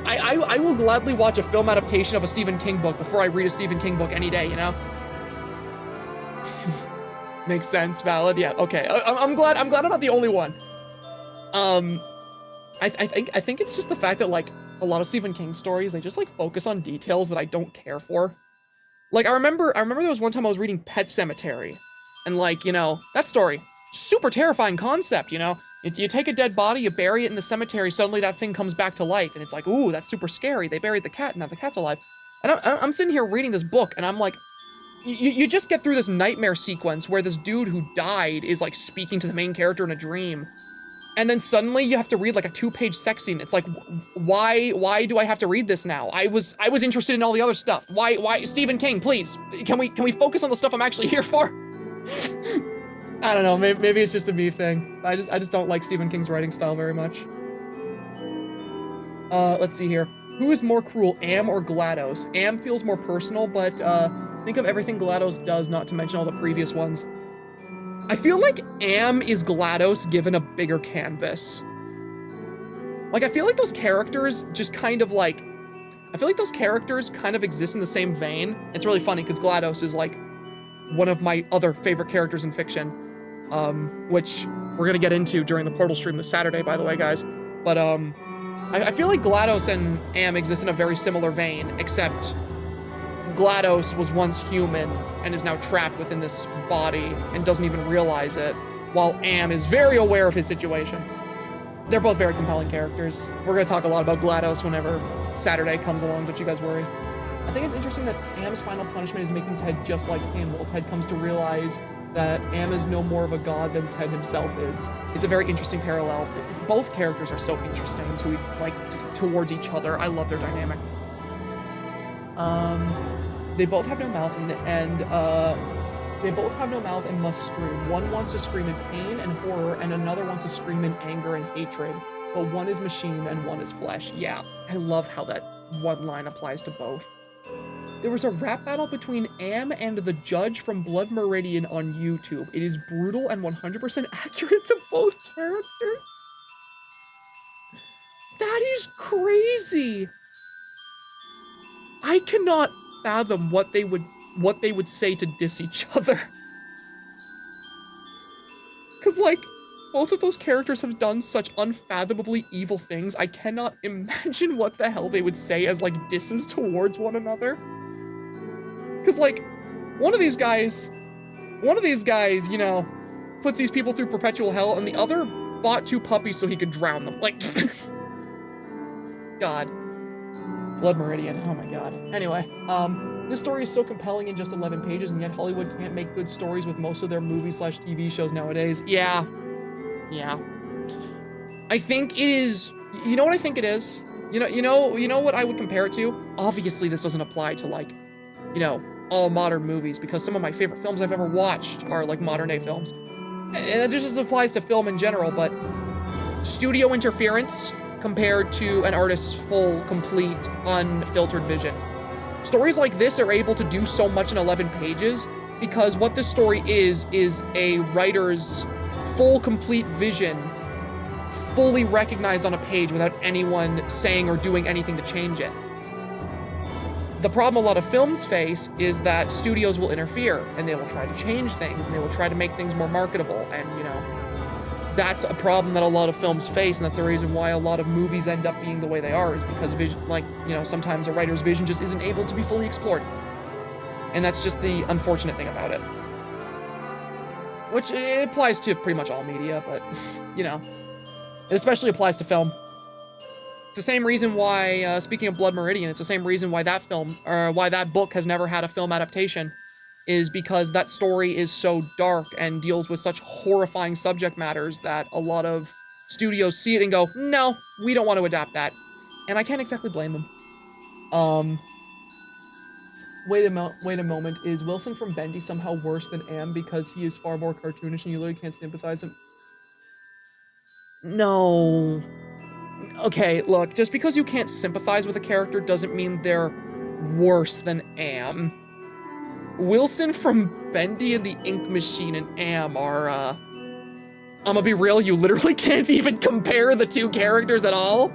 I will gladly watch a film adaptation of a Stephen King book before I read a Stephen King book any day, you know? Makes sense, valid, yeah, okay. I'm glad I'm not the only one. I think it's just the fact that like a lot of Stephen King stories, they just like focus on details that I don't care for. Like, I remember there was one time I was reading Pet Sematary, and like, you know, that story, super terrifying concept, you know? You take a dead body, you bury it in the cemetery, suddenly that thing comes back to life, and it's like, ooh, that's super scary. They buried the cat, now the cat's alive. And I'm sitting here reading this book, and I'm like, you just get through this nightmare sequence where this dude who died is like speaking to the main character in a dream. And then suddenly you have to read like a 2-page sex scene. It's like, why do I have to read this now? I was interested in all the other stuff. Why, Stephen King, please, can we focus on the stuff I'm actually here for? I don't know, maybe it's just a me thing. I just don't like Stephen King's writing style very much. Let's see here. Who is more cruel, Am or GLaDOS? Am feels more personal, but think of everything GLaDOS does, not to mention all the previous ones. I feel like Am is GLaDOS given a bigger canvas. Like, I feel like those characters just kind of like, I feel like those characters kind of exist in the same vein. It's really funny because GLaDOS is like one of my other favorite characters in fiction, which we're gonna get into during the Portal stream this Saturday, by the way, guys. But I feel like GLaDOS and Am exist in a very similar vein, except GLaDOS was once human and is now trapped within this body and doesn't even realize it, while Am is very aware of his situation. They're both very compelling characters. We're gonna talk a lot about GLaDOS whenever Saturday comes along, don't you guys worry. I think it's interesting that Am's final punishment is making Ted just like him, while Ted comes to realize that Am is no more of a god than Ted himself is. It's a very interesting parallel. Both characters are so interesting towards each other. I love their dynamic. They both have no mouth they both have no mouth and must scream. One wants to scream in pain and horror, and another wants to scream in anger and hatred. But one is machine and one is flesh. Yeah, I love how that one line applies to both. There was a rap battle between Am and the judge from Blood Meridian on YouTube. It is brutal and 100% accurate to both characters. That is crazy. I cannot fathom what they would say to diss each other. Cause like, both of those characters have done such unfathomably evil things, I cannot imagine what the hell they would say as like disses towards one another. Cause like, one of these guys, you know, puts these people through perpetual hell, and the other bought 2 puppies so he could drown them. Like, God. Blood Meridian, oh my god. Anyway, This story is so compelling in just 11 pages, and yet Hollywood can't make good stories with most of their movie/TV shows nowadays. Yeah. I think it is, you know what I think it is? You know what I would compare it to? Obviously, this doesn't apply to, like, you know, all modern movies, because some of my favorite films I've ever watched are, like, modern-day films. And it just applies to film in general, but studio interference compared to an artist's full, complete, unfiltered vision. Stories like this are able to do so much in 11 pages because what this story is a writer's full, complete vision, fully recognized on a page without anyone saying or doing anything to change it. The problem a lot of films face is that studios will interfere and they will try to change things and they will try to make things more marketable, and, you know, that's a problem that a lot of films face, and that's the reason why a lot of movies end up being the way they are, is because vision, like, you know, sometimes a writer's vision just isn't able to be fully explored. And that's just the unfortunate thing about it. Which it applies to pretty much all media, but, you know, it especially applies to film. It's the same reason why, speaking of Blood Meridian, it's the same reason why that film, or why that book has never had a film adaptation, is because that story is so dark and deals with such horrifying subject matters that a lot of studios see it and go, no, we don't want to adapt that. And I can't exactly blame them. Wait a moment, is Wilson from Bendy somehow worse than Am because he is far more cartoonish and you literally can't sympathize him? No. Okay, look, just because you can't sympathize with a character doesn't mean they're worse than Am. Wilson from Bendy and the Ink Machine and Am are, I'm gonna be real, you literally can't even compare the two characters at all.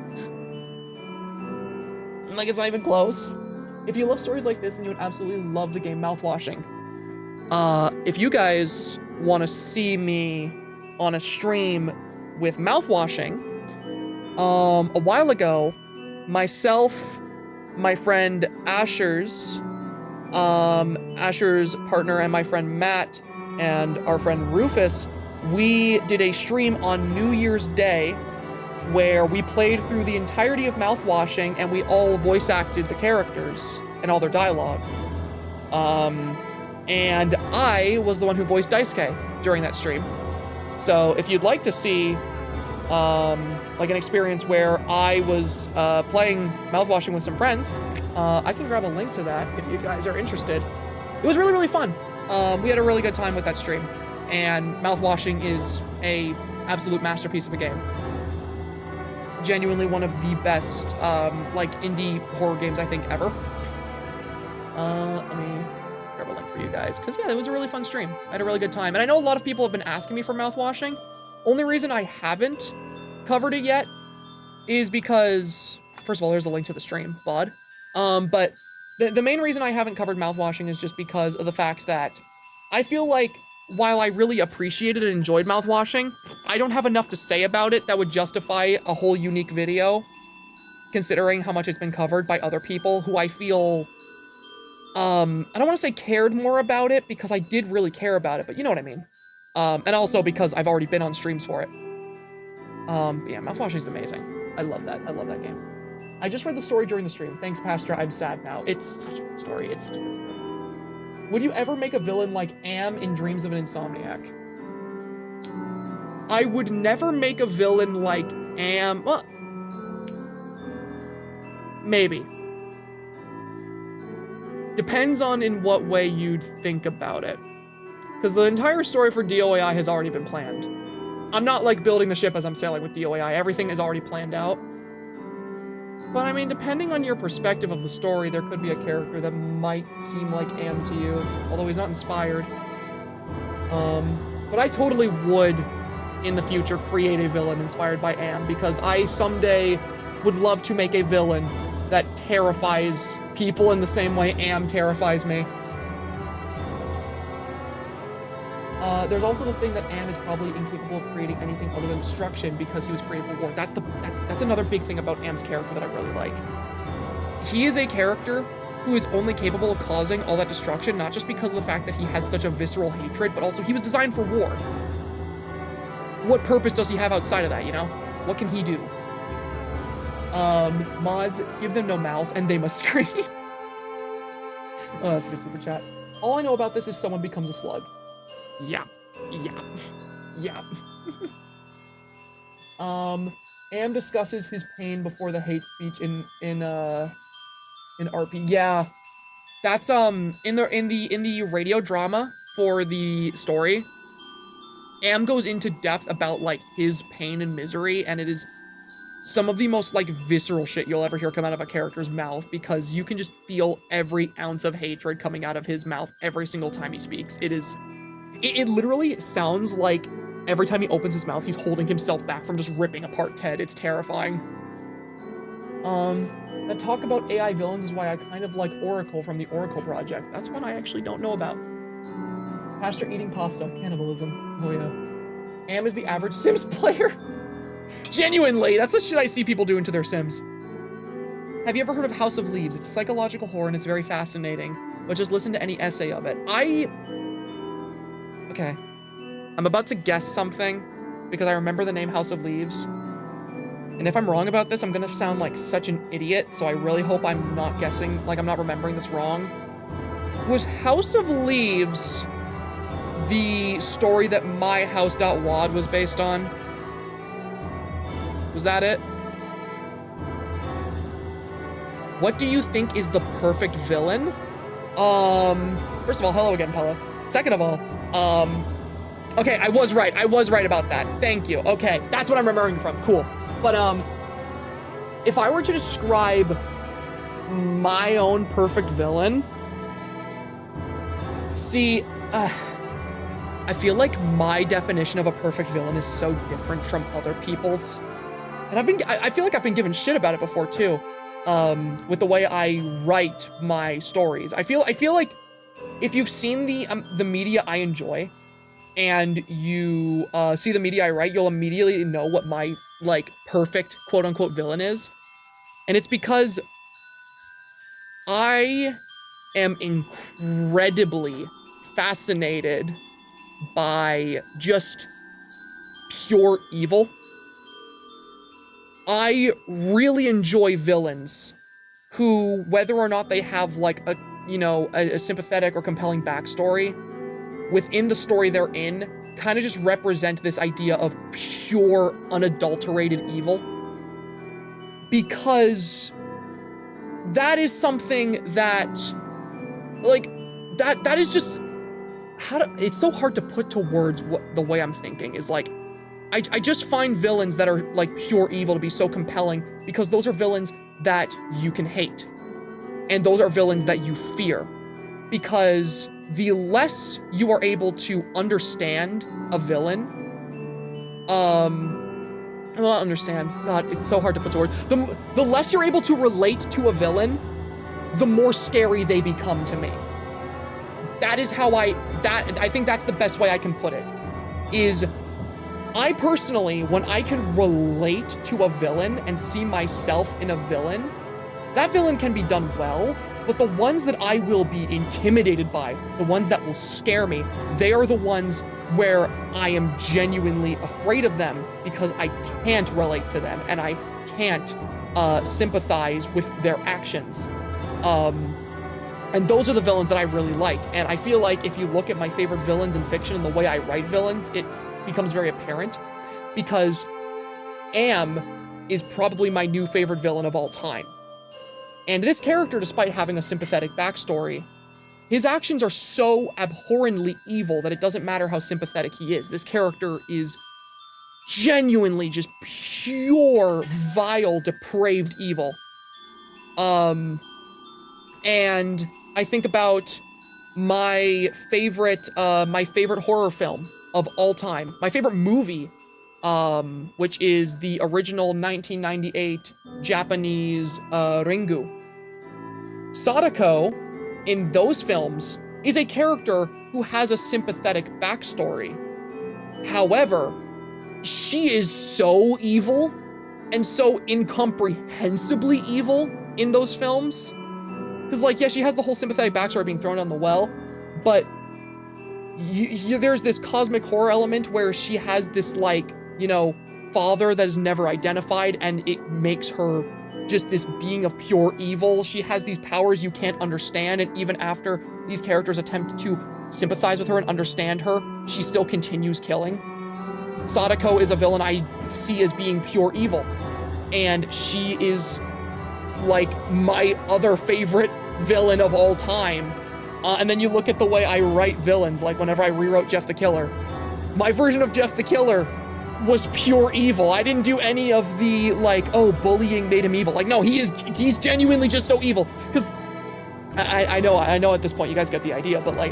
Like, it's not even close. If you love stories like this, then you would absolutely love the game Mouthwashing. If you guys want to see me on a stream with Mouthwashing, a while ago, myself, my friend Asher's partner, and my friend Matt, and our friend Rufus, we did a stream on New Year's Day where we played through the entirety of Mouthwashing and we all voice acted the characters and all their dialogue. And I was the one who voiced Daisuke during that stream. So if you'd like to see like an experience where I was playing Mouthwashing with some friends, I can grab a link to that if you guys are interested. It was really, really fun. We had a really good time with that stream, and Mouthwashing is a absolute masterpiece of a game. Genuinely one of the best like indie horror games I think ever. Let me grab a link for you guys, because yeah, it was a really fun stream. I had a really good time, and I know a lot of people have been asking me for Mouthwashing. Only reason I haven't covered it yet is because, first of all, there's a link to the stream, bud. But the main reason I haven't covered Mouthwashing is just because of the fact that I feel like while I really appreciated and enjoyed Mouthwashing, I don't have enough to say about it that would justify a whole unique video, considering how much it's been covered by other people who I feel, I don't want to say cared more about it, because I did really care about it, but you know what I mean. And also because I've already been on streams for it. But yeah, Mouthwashing is amazing. I love that. I love that game. I just read the story during the stream. Thanks, Pastor. I'm sad now. It's such a good story. It's such a good story. Would you ever make a villain like Am in Dreams of an Insomniac? I would never make a villain like Am. Well, maybe. Depends on in what way you'd think about it. Because the entire story for DOAI has already been planned. I'm not like building the ship as I'm sailing with DOAI. Everything is already planned out. But I mean, depending on your perspective of the story, there could be a character that might seem like Am to you, although he's not inspired. But I totally would, in the future, create a villain inspired by Am, because I someday would love to make a villain that terrifies people in the same way Am terrifies me. There's also the thing that Am is probably incapable of creating anything other than destruction because he was created for war. That's another big thing about Am's character that I really like. He is a character who is only capable of causing all that destruction, not just because of the fact that he has such a visceral hatred, but also he was designed for war. What purpose does he have outside of that, you know? What can he do? Mods, give them no mouth and they must scream. Oh, that's a good super chat. All I know about this is someone becomes a slug. Yeah. Yeah. Yeah. Am discusses his pain before the hate speech in RP. Yeah. That's in the radio drama for the story. Am goes into depth about like his pain and misery, and it is some of the most like visceral shit you'll ever hear come out of a character's mouth, because you can just feel every ounce of hatred coming out of his mouth every single time he speaks. It literally sounds like every time he opens his mouth, he's holding himself back from just ripping apart Ted. It's terrifying. That talk about AI villains is why I kind of like Oracle from the Oracle Project. That's one I actually don't know about. Pastor eating pasta, cannibalism. Oh yeah. Am is the average Sims player. Genuinely, that's the shit I see people doing to their Sims. Have you ever heard of House of Leaves? It's psychological horror and it's very fascinating, but just listen to any essay of it. Okay. I'm about to guess something because I remember the name House of Leaves. And if I'm wrong about this, I'm gonna sound like such an idiot, so I really hope I'm not guessing, like I'm not remembering this wrong. Was House of Leaves the story that myhouse.wad was based on? Was that it? What do you think is the perfect villain? First of all, hello again, Pella. Second of all, okay, I was right about that. Thank you. Okay, that's what I'm remembering from. Cool. But, if I were to describe my own perfect villain, see, I feel like my definition of a perfect villain is so different from other people's. And I feel like I've been given shit about it before too, with the way I write my stories. I feel like if you've seen the media I enjoy, and you see the media I write, you'll immediately know what my like perfect quote unquote villain is, and it's because I am incredibly fascinated by just pure evil. I really enjoy villains who, whether or not they have like a sympathetic or compelling backstory, within the story they're in, kind of just represent this idea of pure, unadulterated evil. Because that is something that, like, that is just, it's so hard to put to words what the way I'm thinking is like, I just find villains that are like pure evil to be so compelling because those are villains that you can hate. And those are villains that you fear. Because the less you are able to understand a villain, well, not understand, God, it's so hard to put to words. The less you're able to relate to a villain, the more scary they become to me. That is how I think that's the best way I can put it, is I personally, when I can relate to a villain and see myself in a villain, that villain can be done well, but the ones that I will be intimidated by, the ones that will scare me, they are the ones where I am genuinely afraid of them because I can't relate to them and I can't sympathize with their actions. And those are the villains that I really like. And I feel like if you look at my favorite villains in fiction and the way I write villains, it becomes very apparent, because Am is probably my new favorite villain of all time. And this character, despite having a sympathetic backstory, his actions are so abhorrently evil that it doesn't matter how sympathetic he is. This character is genuinely just pure, vile, depraved evil. And I think about my favorite horror film of all time, my favorite movie, which is the original 1998 Japanese Ringu. Sadako, in those films, is a character who has a sympathetic backstory. However, she is so evil and so incomprehensibly evil in those films. Because, like, yeah, she has the whole sympathetic backstory being thrown down the well, but there's this cosmic horror element where she has this, like, father that is never identified, and it makes her just this being of pure evil. She has these powers you can't understand, and even after these characters attempt to sympathize with her and understand her, she still continues killing. Sadako is a villain I see as being pure evil, and she is like my other favorite villain of all time. And then you look at the way I write villains, like whenever I rewrote Jeff the Killer, my version of Jeff the Killer was pure evil. I didn't do any of the like, oh, bullying made him evil. Like, no, he's genuinely just so evil. Because I know at this point you guys get the idea, but like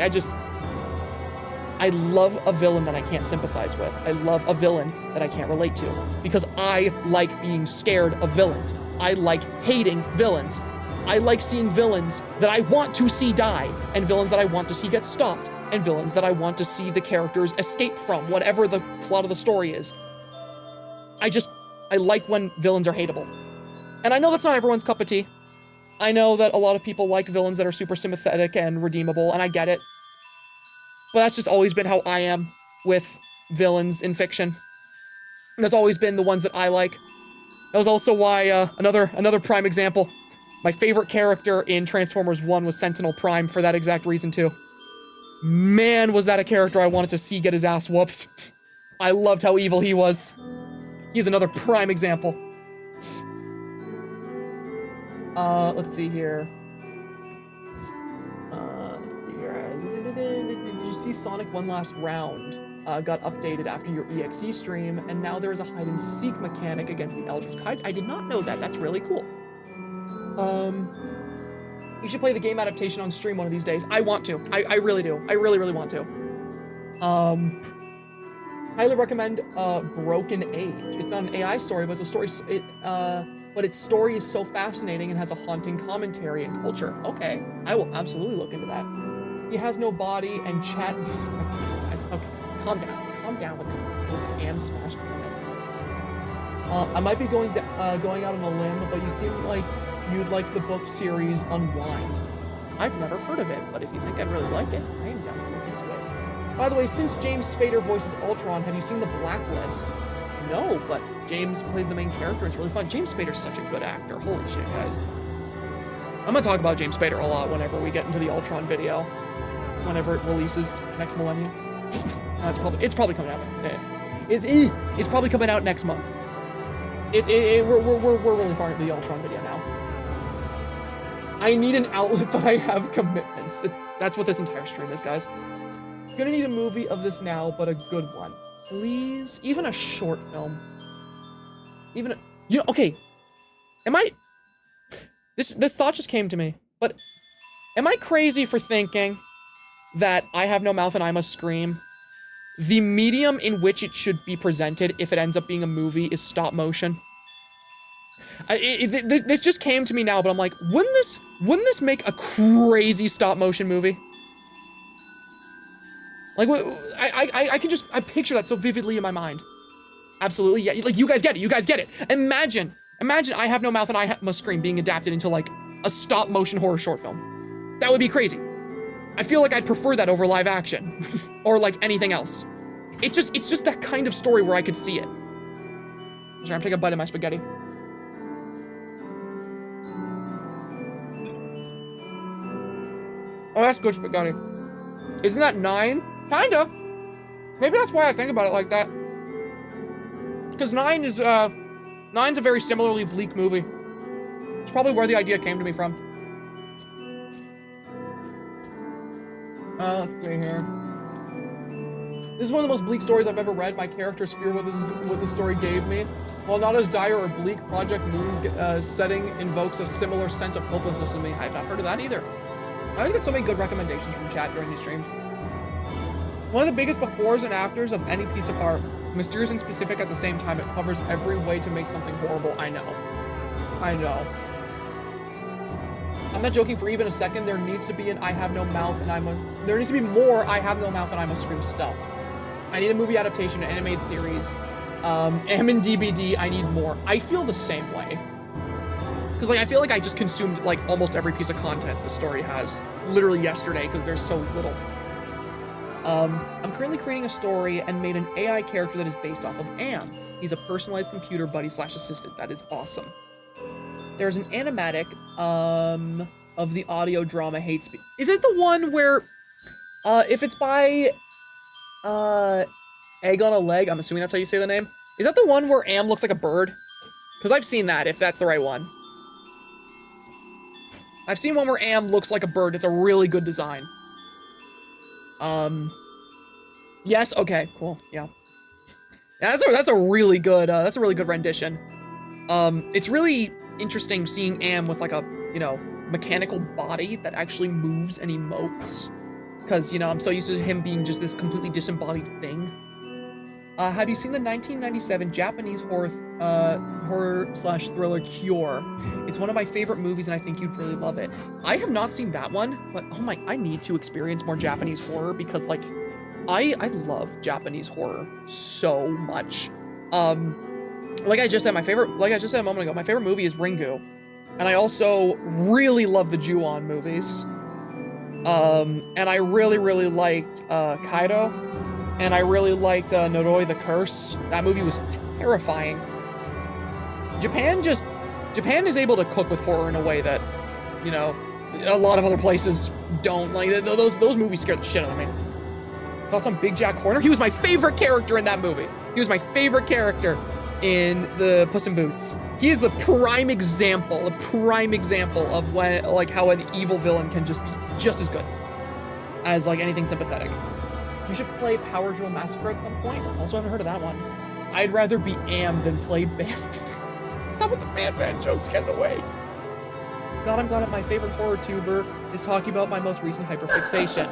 I love a villain that I can't sympathize with. I love a villain that I can't relate to, because I like being scared of villains. I like hating villains. I like seeing villains that I want to see die, and villains that I want to see get stopped, and villains that I want to see the characters escape from, whatever the plot of the story is. I like when villains are hateable. And I know that's not everyone's cup of tea. I know that a lot of people like villains that are super sympathetic and redeemable, and I get it. But that's just always been how I am with villains in fiction. And that's always been the ones that I like. That was also why, another prime example, my favorite character in Transformers 1 was Sentinel Prime for that exact reason too. Man, was that a character I wanted to see get his ass whooped. I loved how evil he was. He's another prime example. Let's see here. Did you see Sonic One Last Round got updated after your EXE stream, and now there is a hide and seek mechanic against the Eldritch? I did not know that. That's really cool. You should play the game adaptation on stream one of these days. I want to. I really do. I really, really want to. Highly recommend Broken Age. It's not an AI story, but it's a story. But its story is so fascinating and has a haunting commentary and culture. Okay, I will absolutely look into that. He has no body and chat. Okay, calm down. Calm down with the am smashed comment. I might be going out on a limb, but you seem like you'd like the book series Unwind. I've never heard of it, but if you think I'd really like it, I am down to look into it. By the way, since James Spader voices Ultron, have you seen The Blacklist? No, but James plays the main character. It's really fun. James Spader's such a good actor. Holy shit, guys. I'm gonna talk about James Spader a lot whenever we get into the Ultron video. Whenever it releases next millennium. It's probably coming out. It's probably coming out next month. We're really far into the Ultron video now. I need an outlet, but I have commitments. That's what this entire stream is, guys. Gonna need a movie of this now, but a good one. Please, even a short film. Okay. This thought just came to me, but am I crazy for thinking that I Have No Mouth and I Must Scream, the medium in which it should be presented if it ends up being a movie is stop motion? This just came to me now, but I'm like, wouldn't this make a crazy stop motion movie? Like, I picture that so vividly in my mind. Absolutely, yeah. Like, you guys get it. Imagine I Have No Mouth and I Must Scream being adapted into like a stop motion horror short film. That would be crazy. I feel like I'd prefer that over live action or like anything else. It's just that kind of story where I could see it. Sorry, I'm taking a bite of my spaghetti. Oh, that's good spaghetti. Isn't that 9? Kinda. Maybe that's why I think about it like that. Because 9's a very similarly bleak movie. It's probably where the idea came to me from. Let's see here. This is one of the most bleak stories I've ever read. My character's fear what this story gave me. While not as dire or bleak, Project Moon's setting invokes a similar sense of hopelessness in me. I've not heard of that either. I always get so many good recommendations from chat during these streams. One of the biggest befores and afters of any piece of art. Mysterious and specific at the same time. It covers every way to make something horrible. I know. I'm not joking for even a second. There needs to be an I Have No Mouth and I Must... There needs to be more I Have No Mouth and I Must Scream stuff. I need a movie adaptation, an animated series. M and DBD, I need more. I feel the same way. Because like I feel like I just consumed like almost every piece of content the story has literally yesterday because there's so little. I'm currently creating a story and made an AI character that is based off of Am. He's a personalized computer buddy / assistant. That is awesome. there's an animatic of the audio drama Hate Speech. Is it the one where if it's by Egg on a Leg, I'm assuming that's how you say the name. Is that the one where Am looks like a bird? Because I've seen that, if that's the right one. I've seen one where Am looks like a bird. It's a really good design. Yes, okay, cool, yeah. Yeah, that's a really good rendition. It's really interesting seeing Am with like a, you know, mechanical body that actually moves and emotes. Because, you know, I'm so used to him being just this completely disembodied thing. Have you seen the 1997 Japanese horror/thriller Cure? It's one of my favorite movies and I think you'd really love it. I have not seen that one, but oh my, I need to experience more Japanese horror because like, I love Japanese horror so much. Like I just said a moment ago, my favorite movie is Ringu. And I also really love the Ju-on movies. And I really liked Kaido. And I really liked Noroi the Curse. That movie was terrifying. Japan is able to cook with horror in a way that, you know, a lot of other places don't. Like, those movies scare the shit out of me. Thoughts on Big Jack Horner? He was my favorite character in that movie. He was my favorite character in the Puss in Boots. He is the prime example of when, like, how an evil villain can just be just as good as, like, anything sympathetic. You should play Power Drill Massacre at some point. Also haven't heard of that one. I'd rather be Am than play Ban-Ban. Stop with the Ban-Ban jokes, get it away. God, I'm glad that my favorite horror tuber is talking about my most recent hyperfixation.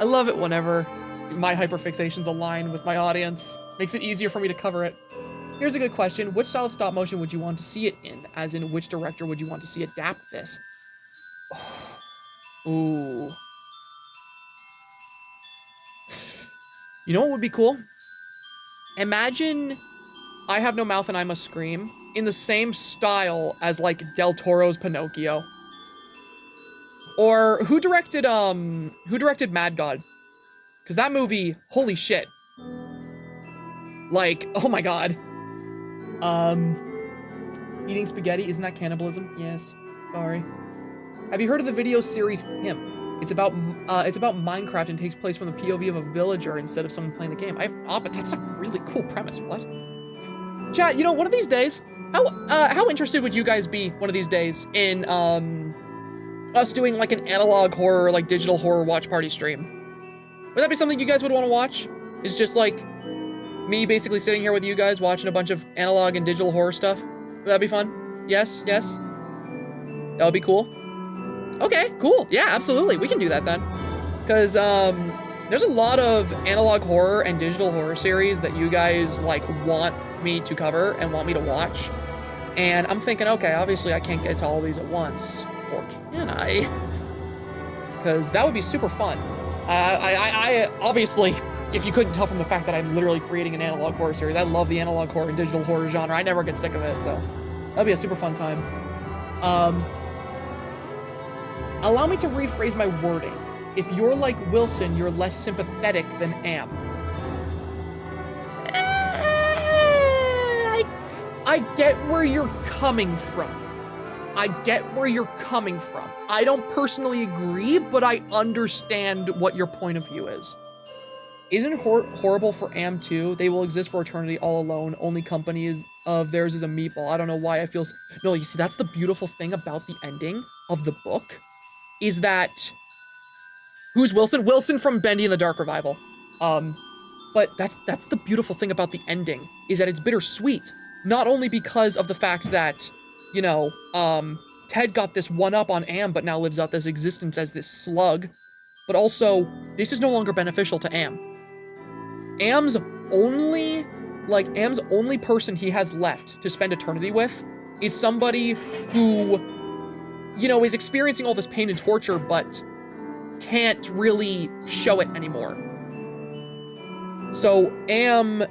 I love it whenever my hyperfixations align with my audience. Makes it easier for me to cover it. Here's a good question. Which style of stop motion would you want to see it in? As in, which director would you want to see adapt this? Oh. Ooh. You know what would be cool? Imagine I Have No Mouth and I Must Scream in the same style as, like, Del Toro's Pinocchio. Or who directed Mad God? Because that movie, holy shit. Like, oh my god. Eating spaghetti, isn't that cannibalism? Yes, sorry. Have you heard of the video series Him? It's about Minecraft and takes place from the POV of a villager instead of someone playing the game. But that's a really cool premise. What? Chat, you know, one of these days, how interested would you guys be one of these days in us doing like an analog horror, like digital horror watch party stream? Would that be something you guys would want to watch? It's just like me basically sitting here with you guys watching a bunch of analog and digital horror stuff. Would that be fun? Yes, yes. That would be cool. Okay, cool. Yeah, absolutely. We can do that then. Because there's a lot of analog horror and digital horror series that you guys like want me to cover and want me to watch. And I'm thinking, okay, obviously I can't get to all these at once. Or can I? Because that would be super fun. I obviously, if you couldn't tell from the fact that I'm literally creating an analog horror series, I love the analog horror and digital horror genre. I never get sick of it, so that'd be a super fun time. Allow me to rephrase my wording. If you're like Wilson, you're less sympathetic than Am. I get where you're coming from. I don't personally agree, but I understand what your point of view is. Isn't it horrible for Am too? They will exist for eternity all alone. Only company of theirs is a meatball. I don't know why I feel... No, you see, that's the beautiful thing about the ending of the book. Is that... Who's Wilson? Wilson from Bendy and the Dark Revival. But that's the beautiful thing about the ending, is that it's bittersweet. Not only because of the fact that, you know, Ted got this one-up on Am, but now lives out this existence as this slug, but also, this is no longer beneficial to Am. Am's only person he has left to spend eternity with is somebody who, you know, is experiencing all this pain and torture, but can't really show it anymore. So Am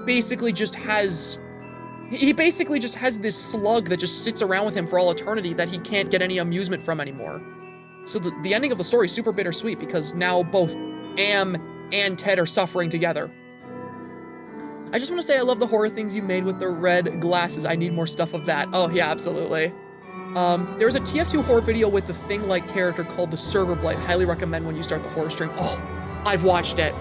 basically just has this slug that just sits around with him for all eternity that he can't get any amusement from anymore. So the ending of the story is super bittersweet because now both Am and Ted are suffering together. I just want to say I love the horror things you made with the red glasses. I need more stuff of that. Oh yeah, absolutely. There's a TF2 horror video with the Thing-like character called the Server Blight. Highly recommend when you start the horror stream. Oh, I've watched it.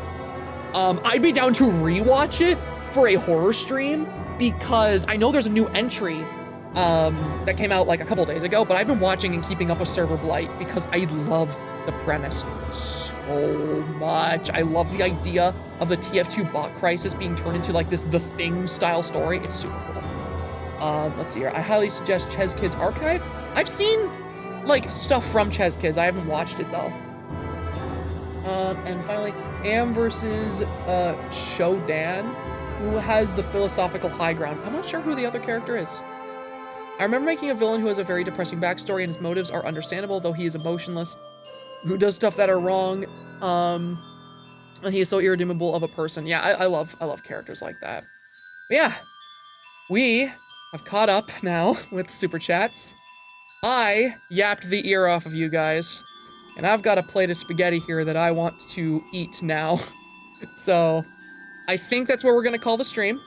I'd be down to rewatch it for a horror stream because I know there's a new entry that came out like a couple days ago, but I've been watching and keeping up with Server Blight because I love the premise so much. I love the idea of the TF2 bot crisis being turned into like this The Thing style story. It's super cool. Let's see here. I highly suggest Ches Kids Archive. I've seen like stuff from Ches Kids. I haven't watched it though. And finally, Am versus Shodan, who has the philosophical high ground. I'm not sure who the other character is. I remember making a villain who has a very depressing backstory and his motives are understandable, though he is emotionless, who does stuff that are wrong. And he is so irredeemable of a person. Yeah, I love characters like that. But yeah, we have caught up now with Super Chats. I yapped the ear off of you guys, and I've got a plate of spaghetti here that I want to eat now. So, I think that's where we're gonna call the stream.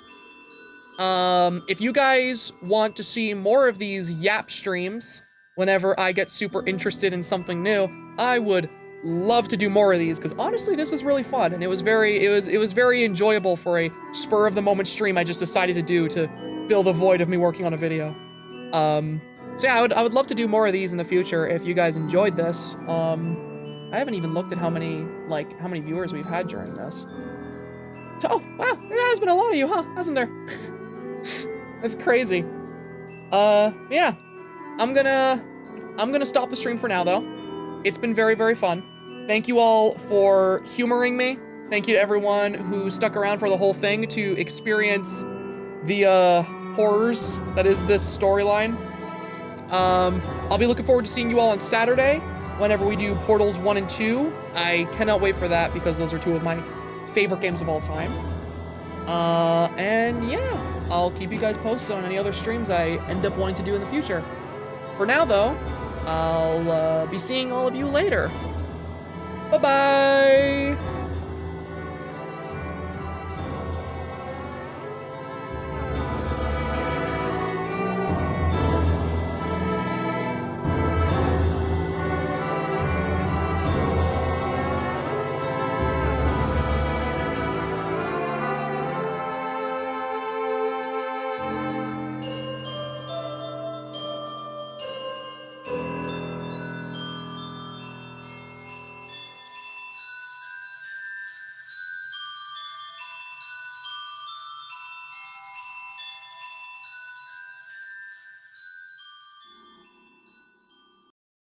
If you guys want to see more of these YAP streams, whenever I get super interested in something new, I would love to do more of these, because honestly, this was really fun, and it was very enjoyable for a spur-of-the-moment stream I just decided to do to fill the void of me working on a video. So yeah, I would love to do more of these in the future if you guys enjoyed this. I haven't even looked at how many viewers we've had during this. Oh, wow, there has been a lot of you, huh? Hasn't there? That's crazy. Yeah. I'm gonna stop the stream for now, though. It's been very, very fun. Thank you all for humoring me. Thank you to everyone who stuck around for the whole thing to experience the, horrors that is this storyline. I'll be looking forward to seeing you all on Saturday whenever we do Portals 1 and 2. I cannot wait for that because those are two of my favorite games of all time. And yeah, I'll keep you guys posted on any other streams I end up wanting to do in the future. For now, though, I'll be seeing all of you later. Bye-bye!